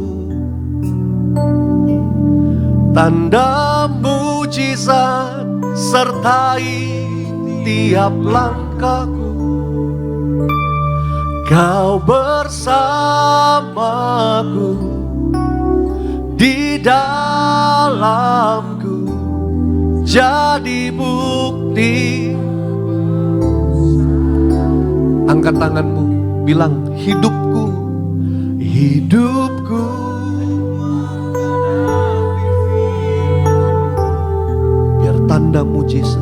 tanda mujizat sertai tiap langkahku. Kau bersamaku di dalamku, jadi bukti. Angkat tanganmu, bilang hidupku, hidupku biar tanda mujizat.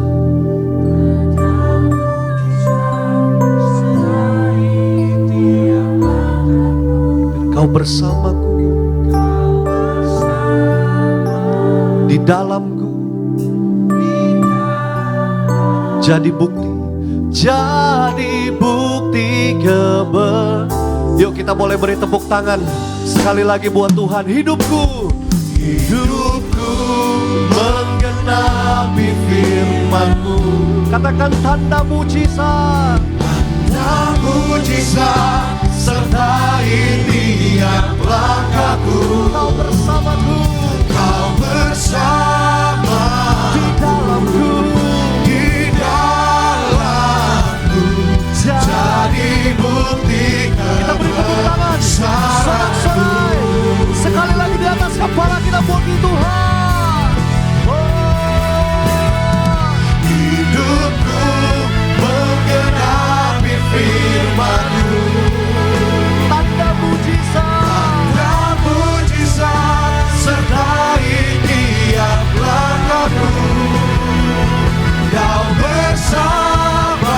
Kau bersamaku di dalamku, jadi bukti Yuk kita boleh beri tepuk tangan sekali lagi buat Tuhan. Hidupku menggenapi firman-Mu. Katakan tanda mujizat sertai tiap langkahku. Kau bersamaku di dalamku, jadi bukti. Kita beri tepuk tangan sorak-sorai sekali lagi di atas kepala kita buat Tuhan. Hidupku menggenapi firman-Mu, tanda mujizat sertai tiap langkahku. Kau bersamaku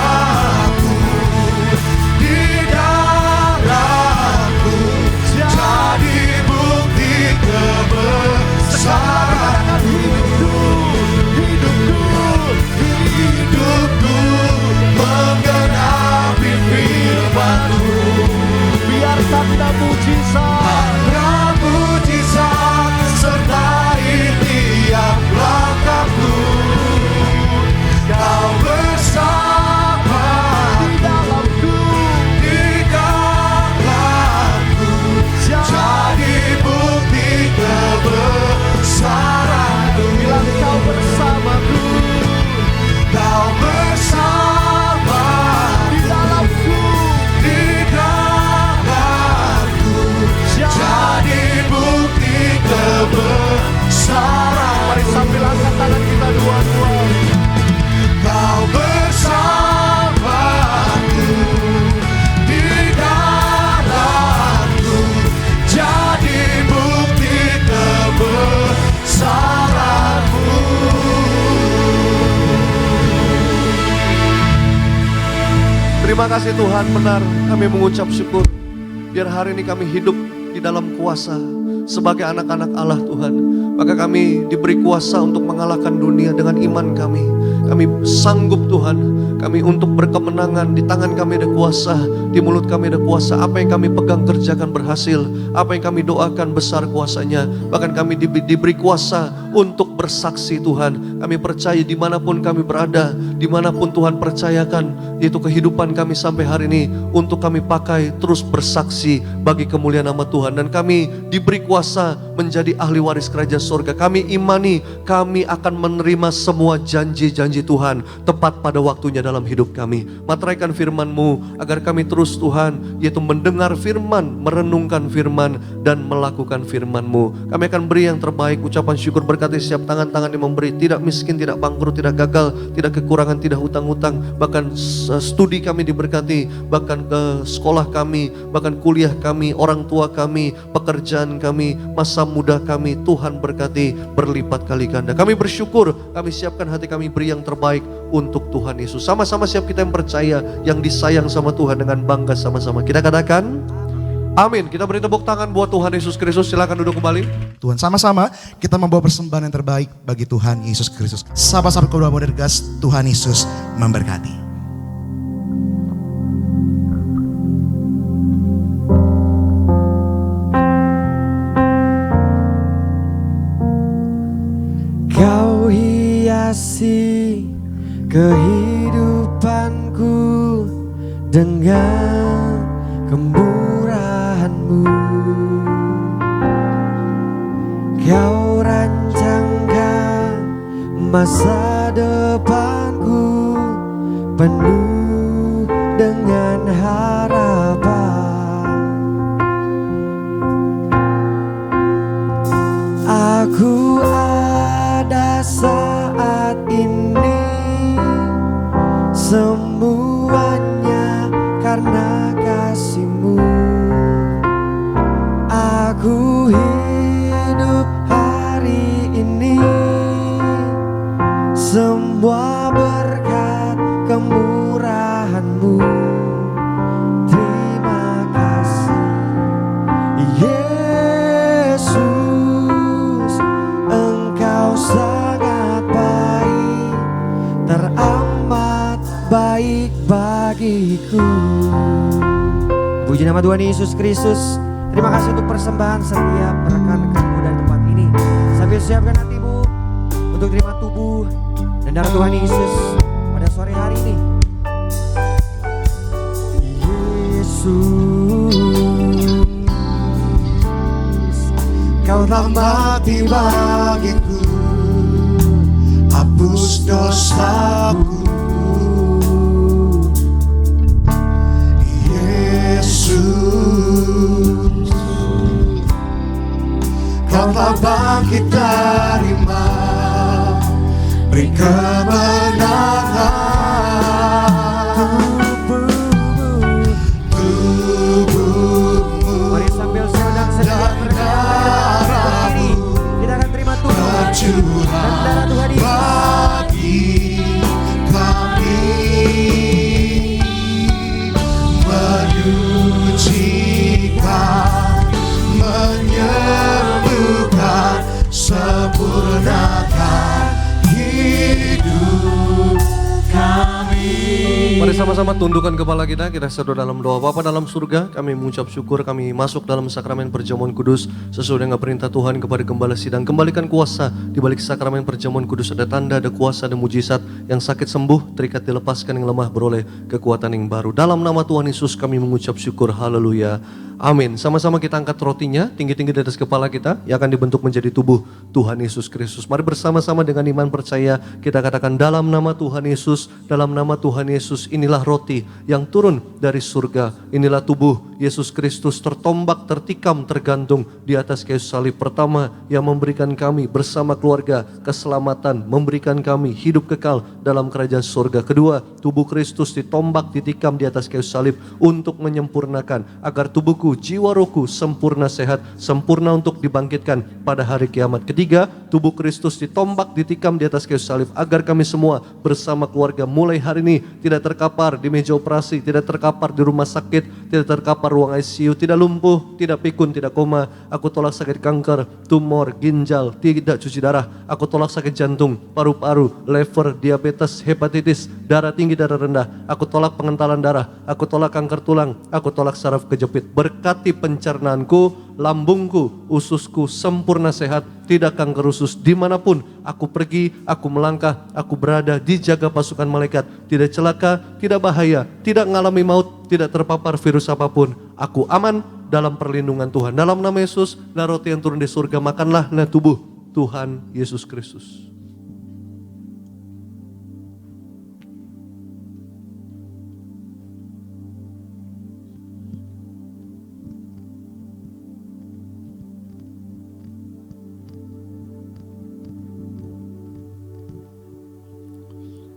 di dalamku, jadi bukti kebesaran. Hidupku menggenapi firman-Mu, biar tanda mujizat sertai tiap langkahku. Kau bersama di dalamku, jadi bukti kebesaran-Mu. Bilang kau bersamaku, kau bersama di dalamku, jadi bukti kebesaran. Mari sambil angkat tangan kita dua-dua. Kau bersamaku di dalamku, jadi bukti kebesaran-Mu. Terima kasih Tuhan, benar kami mengucap syukur. Biar hari ini kami hidup di dalam kuasa sebagai anak-anak Allah Tuhan. Maka kami diberi kuasa untuk mengalahkan dunia dengan iman kami. Kami sanggup Tuhan, kami untuk berkemenangan. Di tangan kami ada kuasa, di mulut kami ada kuasa. Apa yang kami pegang kerjakan berhasil, apa yang kami doakan besar kuasanya. Bahkan kami diberi kuasa untuk bersaksi Tuhan. Kami percaya dimanapun kami berada, dimanapun Tuhan percayakan, yaitu kehidupan kami sampai hari ini, untuk kami pakai terus bersaksi bagi kemuliaan nama Tuhan. Dan kami diberi kuasa menjadi ahli waris kerajaan surga. Kami imani kami akan menerima semua janji-janji Tuhan tepat pada waktunya dalam hidup kami. Materaikan firman-Mu agar kami terus Tuhan, yaitu mendengar firman, merenungkan firman, dan melakukan firman-Mu. Kami akan beri yang terbaik. Ucapan syukur berkati setiap tangan-tangan yang memberi, tidak miskin, tidak bangkrut, tidak gagal, tidak kekurangan, tidak hutang-hutang. Bahkan studi kami diberkati, bahkan ke sekolah kami, bahkan kuliah kami, orang tua kami, pekerjaan kami, masa muda kami, Tuhan berkati berlipat kali ganda. Kami bersyukur, kami siapkan hati kami beri yang terbaik untuk Tuhan Yesus. Sama-sama siap kita yang percaya, yang disayang sama Tuhan, dengan bangga sama-sama kita katakan amin. Kita beri tepuk tangan buat Tuhan Yesus Kristus. Silakan duduk kembali. Tuhan, sama-sama kita membawa persembahan yang terbaik bagi Tuhan Yesus Kristus. Sahabat-sahabat kedua Modergas, Tuhan Yesus memberkati. hiasi kehidupanku dengan kemurahan-Mu. Kau rancangkan masa depanku penuh dengan harapan. Aku ada saat ini semuanya karena kasih-Mu. Aku hidup hari ini semua berkat kemurahan-Mu. Terima kasih Yesus, Engkau sangat baik, teramat baik bagiku. Puji nama Tuhan Yesus Kristus. Terima kasih untuk persembahan setiap rekan-rekanku dari tempat ini. Sambil siapkan hatimu untuk terima tubuh dan darah Tuhan Yesus pada sore hari ini. Yesus, Kau telah mati bagiku, hapus dosaku. Yesus, Kau telah bangkit dari maut, beri kemenangan. Tubuhmu, mari sambil sedang berdiri, kita akan terima Tuhan dan darah Tuhan bagi kami, menyucikan, menyembuhkan, sempurnakan hidup kami. Mari sama-sama tundukkan kepala kita seru dalam doa. Bapa dalam surga, kami mengucap syukur kami masuk dalam sakramen perjamuan kudus sesuai dengan perintah Tuhan kepada gembala sidang. Kembalikan kuasa di balik sakramen perjamuan kudus, ada tanda, ada kuasa, ada mujizat. Yang sakit sembuh, terikat dilepaskan, yang lemah beroleh kekuatan yang baru. Dalam nama Tuhan Yesus kami mengucap syukur, haleluya. Amin. Sama-sama kita angkat rotinya tinggi-tinggi di atas kepala kita yang akan dibentuk menjadi tubuh Tuhan Yesus Kristus. Mari bersama-sama dengan iman percaya kita katakan, dalam nama Tuhan Yesus, dalam nama Tuhan Yesus, inilah roti yang turun dari surga. Inilah tubuh Yesus Kristus tertombak, tertikam, tergantung di atas kayu salib. Pertama, yang memberikan kami bersama keluarga keselamatan, memberikan kami hidup kekal dalam kerajaan surga. Kedua, tubuh Kristus ditombak, ditikam di atas kayu salib untuk menyempurnakan agar tubuhku, jiwa rohku sempurna sehat, sempurna untuk dibangkitkan pada hari kiamat. Ketiga, tubuh Kristus ditombak, ditikam di atas kayu salib agar kami semua bersama keluarga mulai hari ini tidak terkapar di meja operasi, tidak terkapar di rumah sakit, tidak terkapar ruang ICU, tidak lumpuh, tidak pikun, tidak koma. Aku tolak sakit kanker, tumor, ginjal, tidak cuci darah. Aku tolak sakit jantung, paru-paru, liver, diabetes, hepatitis, darah tinggi, darah rendah. Aku tolak pengentalan darah, aku tolak kanker tulang, aku tolak saraf kejepit. Berkati pencernaanku, lambungku, ususku sempurna sehat, tidak kanker usus. Dimanapun aku pergi, aku melangkah, aku berada, dijaga pasukan malaikat, tidak celaka, tidak bahaya, tidak mengalami maut, tidak terpapar virus apapun. Aku aman dalam perlindungan Tuhan. Dalam nama Yesus, nah roti yang turun di surga, makanlah nah tubuh Tuhan Yesus Kristus.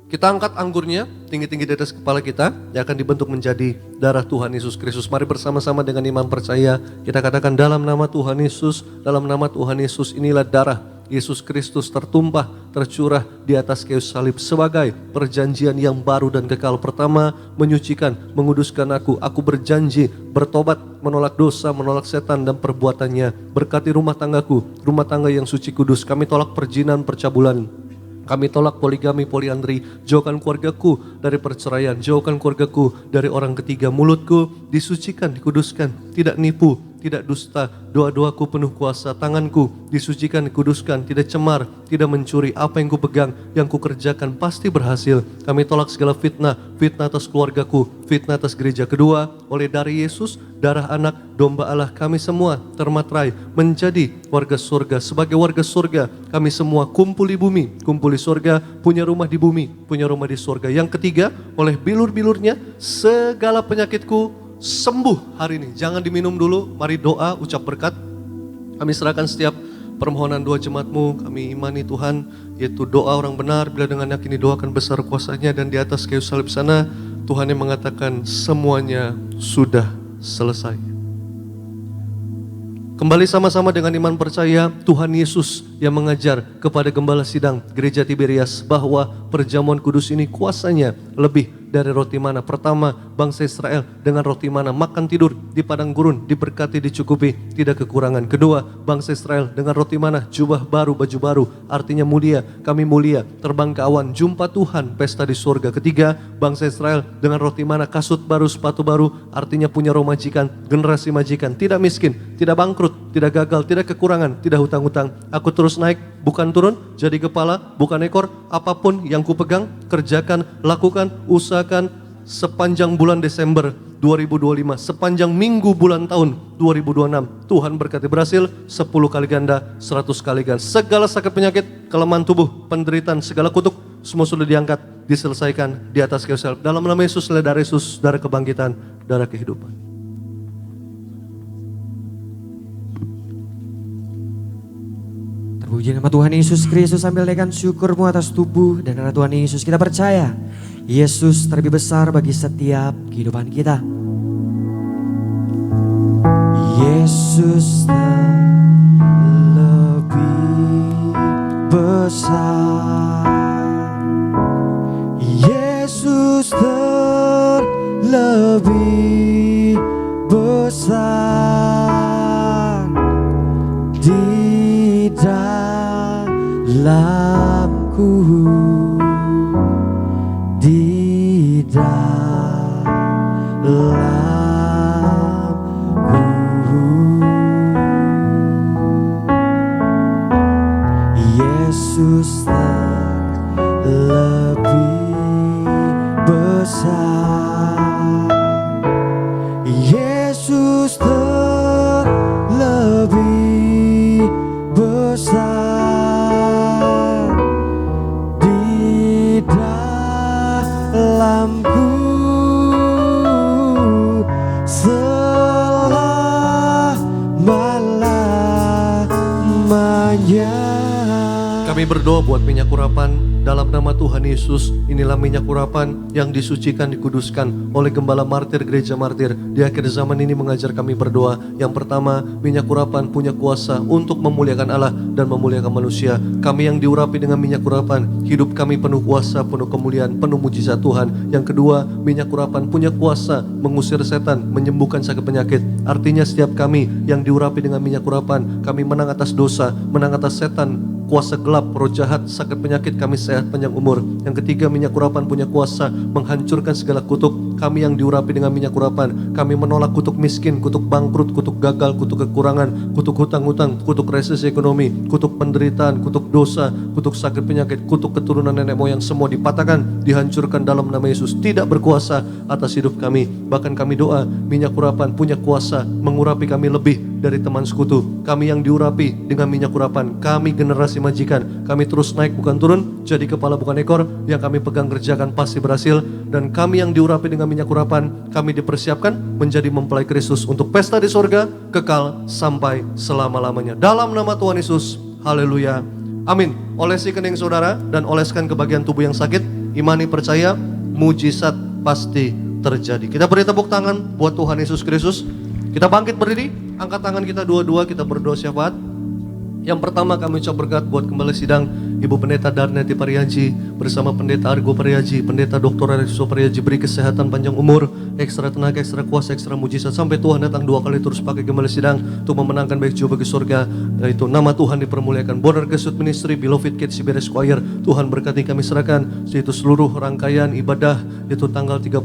Kita angkat anggurnya tinggi-tinggi di atas kepala kita yang akan dibentuk menjadi darah Tuhan Yesus Kristus. Mari bersama-sama dengan iman percaya kita katakan, dalam nama Tuhan Yesus, dalam nama Tuhan Yesus, inilah darah Yesus Kristus tertumpah, tercurah di atas kayu salib sebagai perjanjian yang baru dan kekal. Pertama, menyucikan, menguduskan aku. Aku berjanji bertobat, menolak dosa, menolak setan dan perbuatannya. Berkati rumah tanggaku, rumah tangga yang suci kudus. Kami tolak perjinan, percabulan. Kami tolak poligami, poliandri. Jauhkan keluargaku dari perceraian, jauhkan keluargaku dari orang ketiga. Mulutku disucikan, dikuduskan, tidak nipu, tidak dusta, doa-doaku penuh kuasa, tanganku disucikan, dikuduskan, tidak cemar, tidak mencuri, apa yang kupegang, yang kukerjakan pasti berhasil. Kami tolak segala fitnah, fitnah atas keluargaku, fitnah atas gereja. Kedua, oleh darah Yesus, darah anak, domba Allah, kami semua termaterai menjadi warga surga. Sebagai warga surga, kami semua kumpul di bumi, kumpul di surga, punya rumah di bumi, punya rumah di surga. Yang ketiga, oleh bilur-bilurnya, segala penyakitku sembuh hari ini. Jangan diminum dulu, mari doa, ucap berkat. Kami serahkan setiap permohonan doa jemaatmu, kami imani Tuhan, yaitu doa orang benar, bila dengan yakin didoakan besar kuasanya, dan di atas kayu salib sana, Tuhan yang mengatakan semuanya sudah selesai. Kembali sama-sama dengan iman percaya, Tuhan Yesus yang mengajar kepada gembala sidang gereja Tiberias bahwa perjamuan kudus ini kuasanya lebih dari roti mana. Pertama, bangsa Israel dengan roti mana makan tidur di padang gurun, diberkati, dicukupi, tidak kekurangan. Kedua, bangsa Israel dengan roti mana, jubah baru, baju baru, artinya mulia, kami mulia, terbang ke awan, jumpa Tuhan, pesta di surga. Ketiga, bangsa Israel dengan roti mana, kasut baru, sepatu baru, artinya punya roh majikan, generasi majikan, tidak miskin, tidak bangkrut, tidak gagal, tidak kekurangan, tidak hutang-hutang. Aku terus naik, bukan turun, jadi kepala, bukan ekor. Apapun yang kupegang, kerjakan, lakukan, usahakan sepanjang bulan Desember 2025, sepanjang minggu bulan tahun 2026. Tuhan berkati berhasil 10 kali ganda, 100 kali ganda. Segala sakit penyakit, kelemahan tubuh, penderitaan, segala kutuk, semua sudah diangkat, diselesaikan di atas kayu salib. Dalam nama Yesus, darah Yesus, darah kebangkitan, darah kehidupan. Terpuji nama Tuhan Yesus Kristus, sambil naikkan syukurmu atas tubuh dan darah Tuhan Yesus. Kita percaya Yesus terlebih besar bagi setiap kehidupan kita. Yesus terlebih besar. Yesus terlebih besar di dalamku, di dalamku. Yesus terlebih besar. Yesus terlebih besar di dalamku selama-lamanya. Kami berdoa buat minyak urapan dalam nama Tuhan Yesus. Inilah minyak urapan yang disucikan, dikuduskan oleh Gembala Martir Gereja Martir. Di akhir zaman ini mengajar kami berdoa. Yang pertama, minyak urapan punya kuasa untuk memuliakan Allah dan memuliakan manusia. Kami yang diurapi dengan minyak urapan, hidup kami penuh kuasa, penuh kemuliaan, penuh mujizat Tuhan. Yang kedua, minyak urapan punya kuasa mengusir setan, menyembuhkan sakit penyakit. Artinya setiap kami yang diurapi dengan minyak urapan, kami menang atas dosa, menang atas setan, kuasa gelap, roh jahat, sakit penyakit, kami sehat panjang umur. Yang ketiga, minyak urapan punya kuasa menghancurkan segala kutuk. Kami yang diurapi dengan minyak urapan, kami menolak kutuk miskin, kutuk bangkrut, kutuk gagal, kutuk kekurangan, kutuk hutang-hutang, kutuk resesi ekonomi, kutuk penderitaan, kutuk dosa, kutuk sakit penyakit, kutuk keturunan nenek moyang, semua dipatahkan, dihancurkan dalam nama Yesus. Tidak berkuasa atas hidup kami. Bahkan kami doa, minyak urapan punya kuasa mengurapi kami lebih dari teman sekutu. Kami yang diurapi dengan minyak urapan, kami generasi majikan, kami terus naik bukan turun, jadi kepala bukan ekor, yang kami pegang kerjakan pasti berhasil. Dan kami yang diurapi dengan minyak urapan, kami dipersiapkan menjadi mempelai Kristus untuk pesta di sorga kekal sampai selama-lamanya. Dalam nama Tuhan Yesus, haleluya, amin. Olesi kening saudara dan oleskan ke bagian tubuh yang sakit. Imani percaya, mujizat pasti terjadi. Kita beri tepuk tangan buat Tuhan Yesus Kristus. Kita bangkit berdiri, angkat tangan kita dua-dua, kita berdoa syafaat. Yang pertama kami ucap berkat buat Gembala Sidang Ibu Pendeta Darneti Parianci. bersama Pendeta Argo Pariaji, Pendeta Dr. Areso Pariaji, beri kesehatan, panjang umur, ekstra tenaga, ekstra kuasa, ekstra mujizat, sampai Tuhan datang 2 kali terus pakai gembala sidang untuk memenangkan baik jiwa bagi surga. Yaitu nama Tuhan dipermuliakan. Border Gesut Ministry, Beloved Kids Siberes Choir, Tuhan berkati, kami serahkan yaitu seluruh rangkaian ibadah yaitu tanggal 31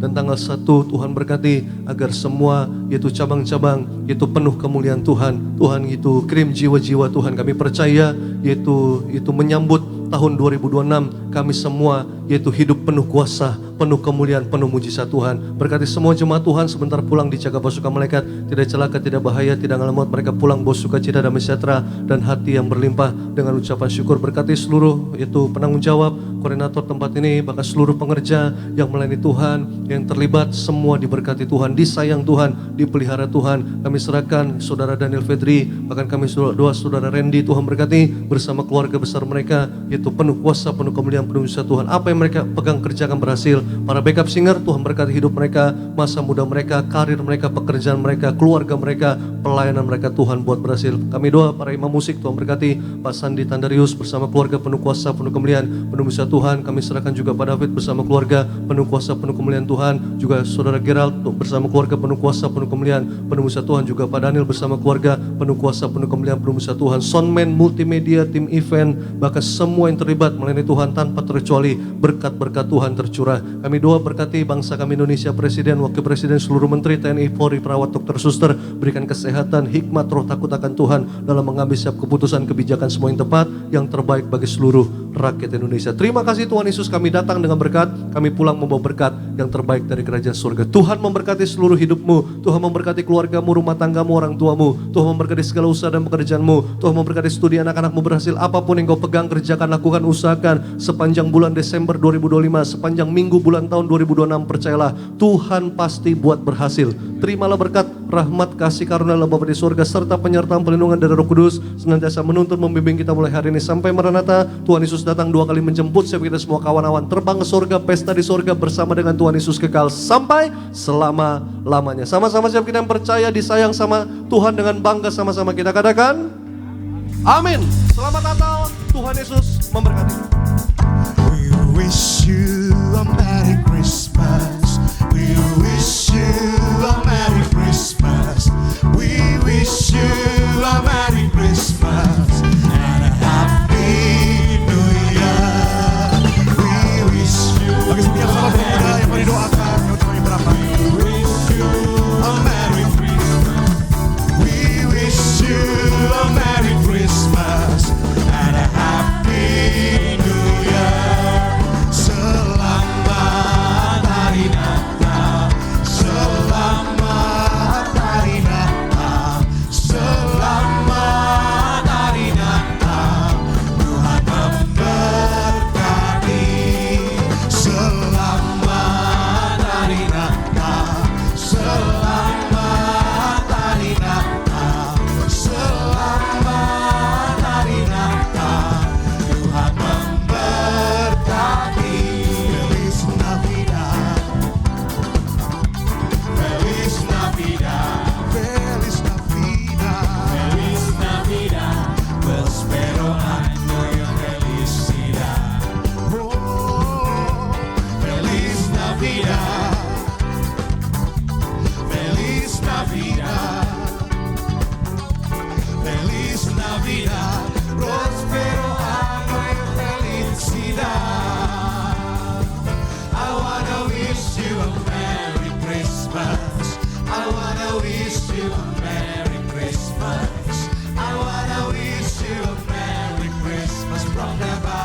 dan tanggal 1, Tuhan berkati agar semua yaitu cabang-cabang yaitu penuh kemuliaan Tuhan. Tuhan itu kirim jiwa-jiwa Tuhan, kami percaya yaitu menyambut tahun 2026 kami semua yaitu hidup penuh kuasa, penuh kemuliaan, penuh mujizat Tuhan. Berkati semua jemaat Tuhan, sebentar pulang dijaga pasukan malaikat, tidak celaka, tidak bahaya, tidak ngalamat, mereka pulang bawa sukacita, damai sejahtera dan hati yang berlimpah dengan ucapan syukur. Berkati seluruh yaitu penanggung jawab, koordinator tempat ini, bahkan seluruh pengerja yang melayani Tuhan, yang terlibat, semua diberkati Tuhan, disayang Tuhan, dipelihara Tuhan. Kami serahkan saudara Daniel Fedri, bahkan kami doa saudara Randy, Tuhan berkati bersama keluarga besar mereka, yaitu penuh kuasa, penuh kemuliaan, penuh mujizat Tuhan. Apa yang mereka pegang kerjakan berhasil. Para backup singer, Tuhan berkati hidup mereka, masa muda mereka, karir mereka, pekerjaan mereka, keluarga mereka, pelayanan mereka, Tuhan buat berhasil. Kami doa para imam musik, Tuhan berkati Pak Sandi Tandarius bersama keluarga, penuh kuasa, penuh kemuliaan, penuh mujizat Tuhan. Kami serahkan juga Pak David bersama keluarga, penuh kuasa, penuh kemuliaan Tuhan. Juga saudara Gerald bersama keluarga, penuh kuasa, penuh kemuliaan, penuh mujizat Tuhan. Juga Pak Daniel bersama keluarga, penuh kuasa, penuh kemuliaan, penuh mujizat Tuhan. Soundman, multimedia, tim event, bahkan semua yang terlibat melayani Tuhan tanpa terkecuali, berkat-berkat Tuhan tercurah. Kami doa berkati bangsa kami Indonesia, Presiden, Wakil Presiden, seluruh Menteri, TNI, Polri, perawat, dokter, suster, berikan kesehatan, hikmat, roh takut akan Tuhan dalam mengambil setiap keputusan, kebijakan semua yang tepat, yang terbaik bagi seluruh rakyat Indonesia. Terima kasih Tuhan Yesus, kami datang dengan berkat, kami pulang membawa berkat yang terbaik dari kerajaan surga. Tuhan memberkati seluruh hidupmu, Tuhan memberkati keluargamu, rumah tanggamu, orang tuamu, Tuhan memberkati segala usaha dan pekerjaanmu, Tuhan memberkati studi anak-anakmu berhasil, apapun yang kau pegang, kerjakan, lakukan, usahakan sepanjang bulan Desember 2025, sepanjang minggu bulan tahun 2026, percayalah Tuhan pasti buat berhasil. Terimalah berkat, rahmat, kasih karunia Allah Bapa di surga serta penyertaan perlindungan dari Roh Kudus senantiasa menuntun membimbing kita mulai hari ini sampai Maranatha. Tuhan Yesus datang 2 kali menjemput setiap kita semua kawan-kawan terbang ke surga, pesta di surga bersama dengan Tuhan Yesus kekal sampai selama-lamanya. Sama-sama siap kita yang percaya disayang sama Tuhan dengan bangga, sama-sama kita katakan amin. Selamat Natal, Tuhan Yesus memberkati. We wish you a Merry Christmas. We wish you a Merry Christmas. We wish you a Merry Christmas and a Happy New Year. We wish you. Bagi setiap sahabat pemuda yang mendoakan, kami berapa? We wish you a Merry Christmas. We wish you a Merry Christmas and a Happy New Year. Selamat Hari Natal, selamat Hari Natal, selamat Hari Natal. Tuhan memberkati. Selamat Hari Natal, selamat Hari Natal, selamat Hari Natal. Tuhan memberkati. Feliz Navidad, Feliz Navidad, Feliz Navidad, Feliz Navidad, prospero año y felicidad. Oh, Feliz Navidad, Feliz Navidad, Feliz Navidad, prospero año y felicidad. I wanna wish you a Merry Christmas. I wanna wish you a Merry Christmas. I wanna wish you a Merry Christmas from the bottom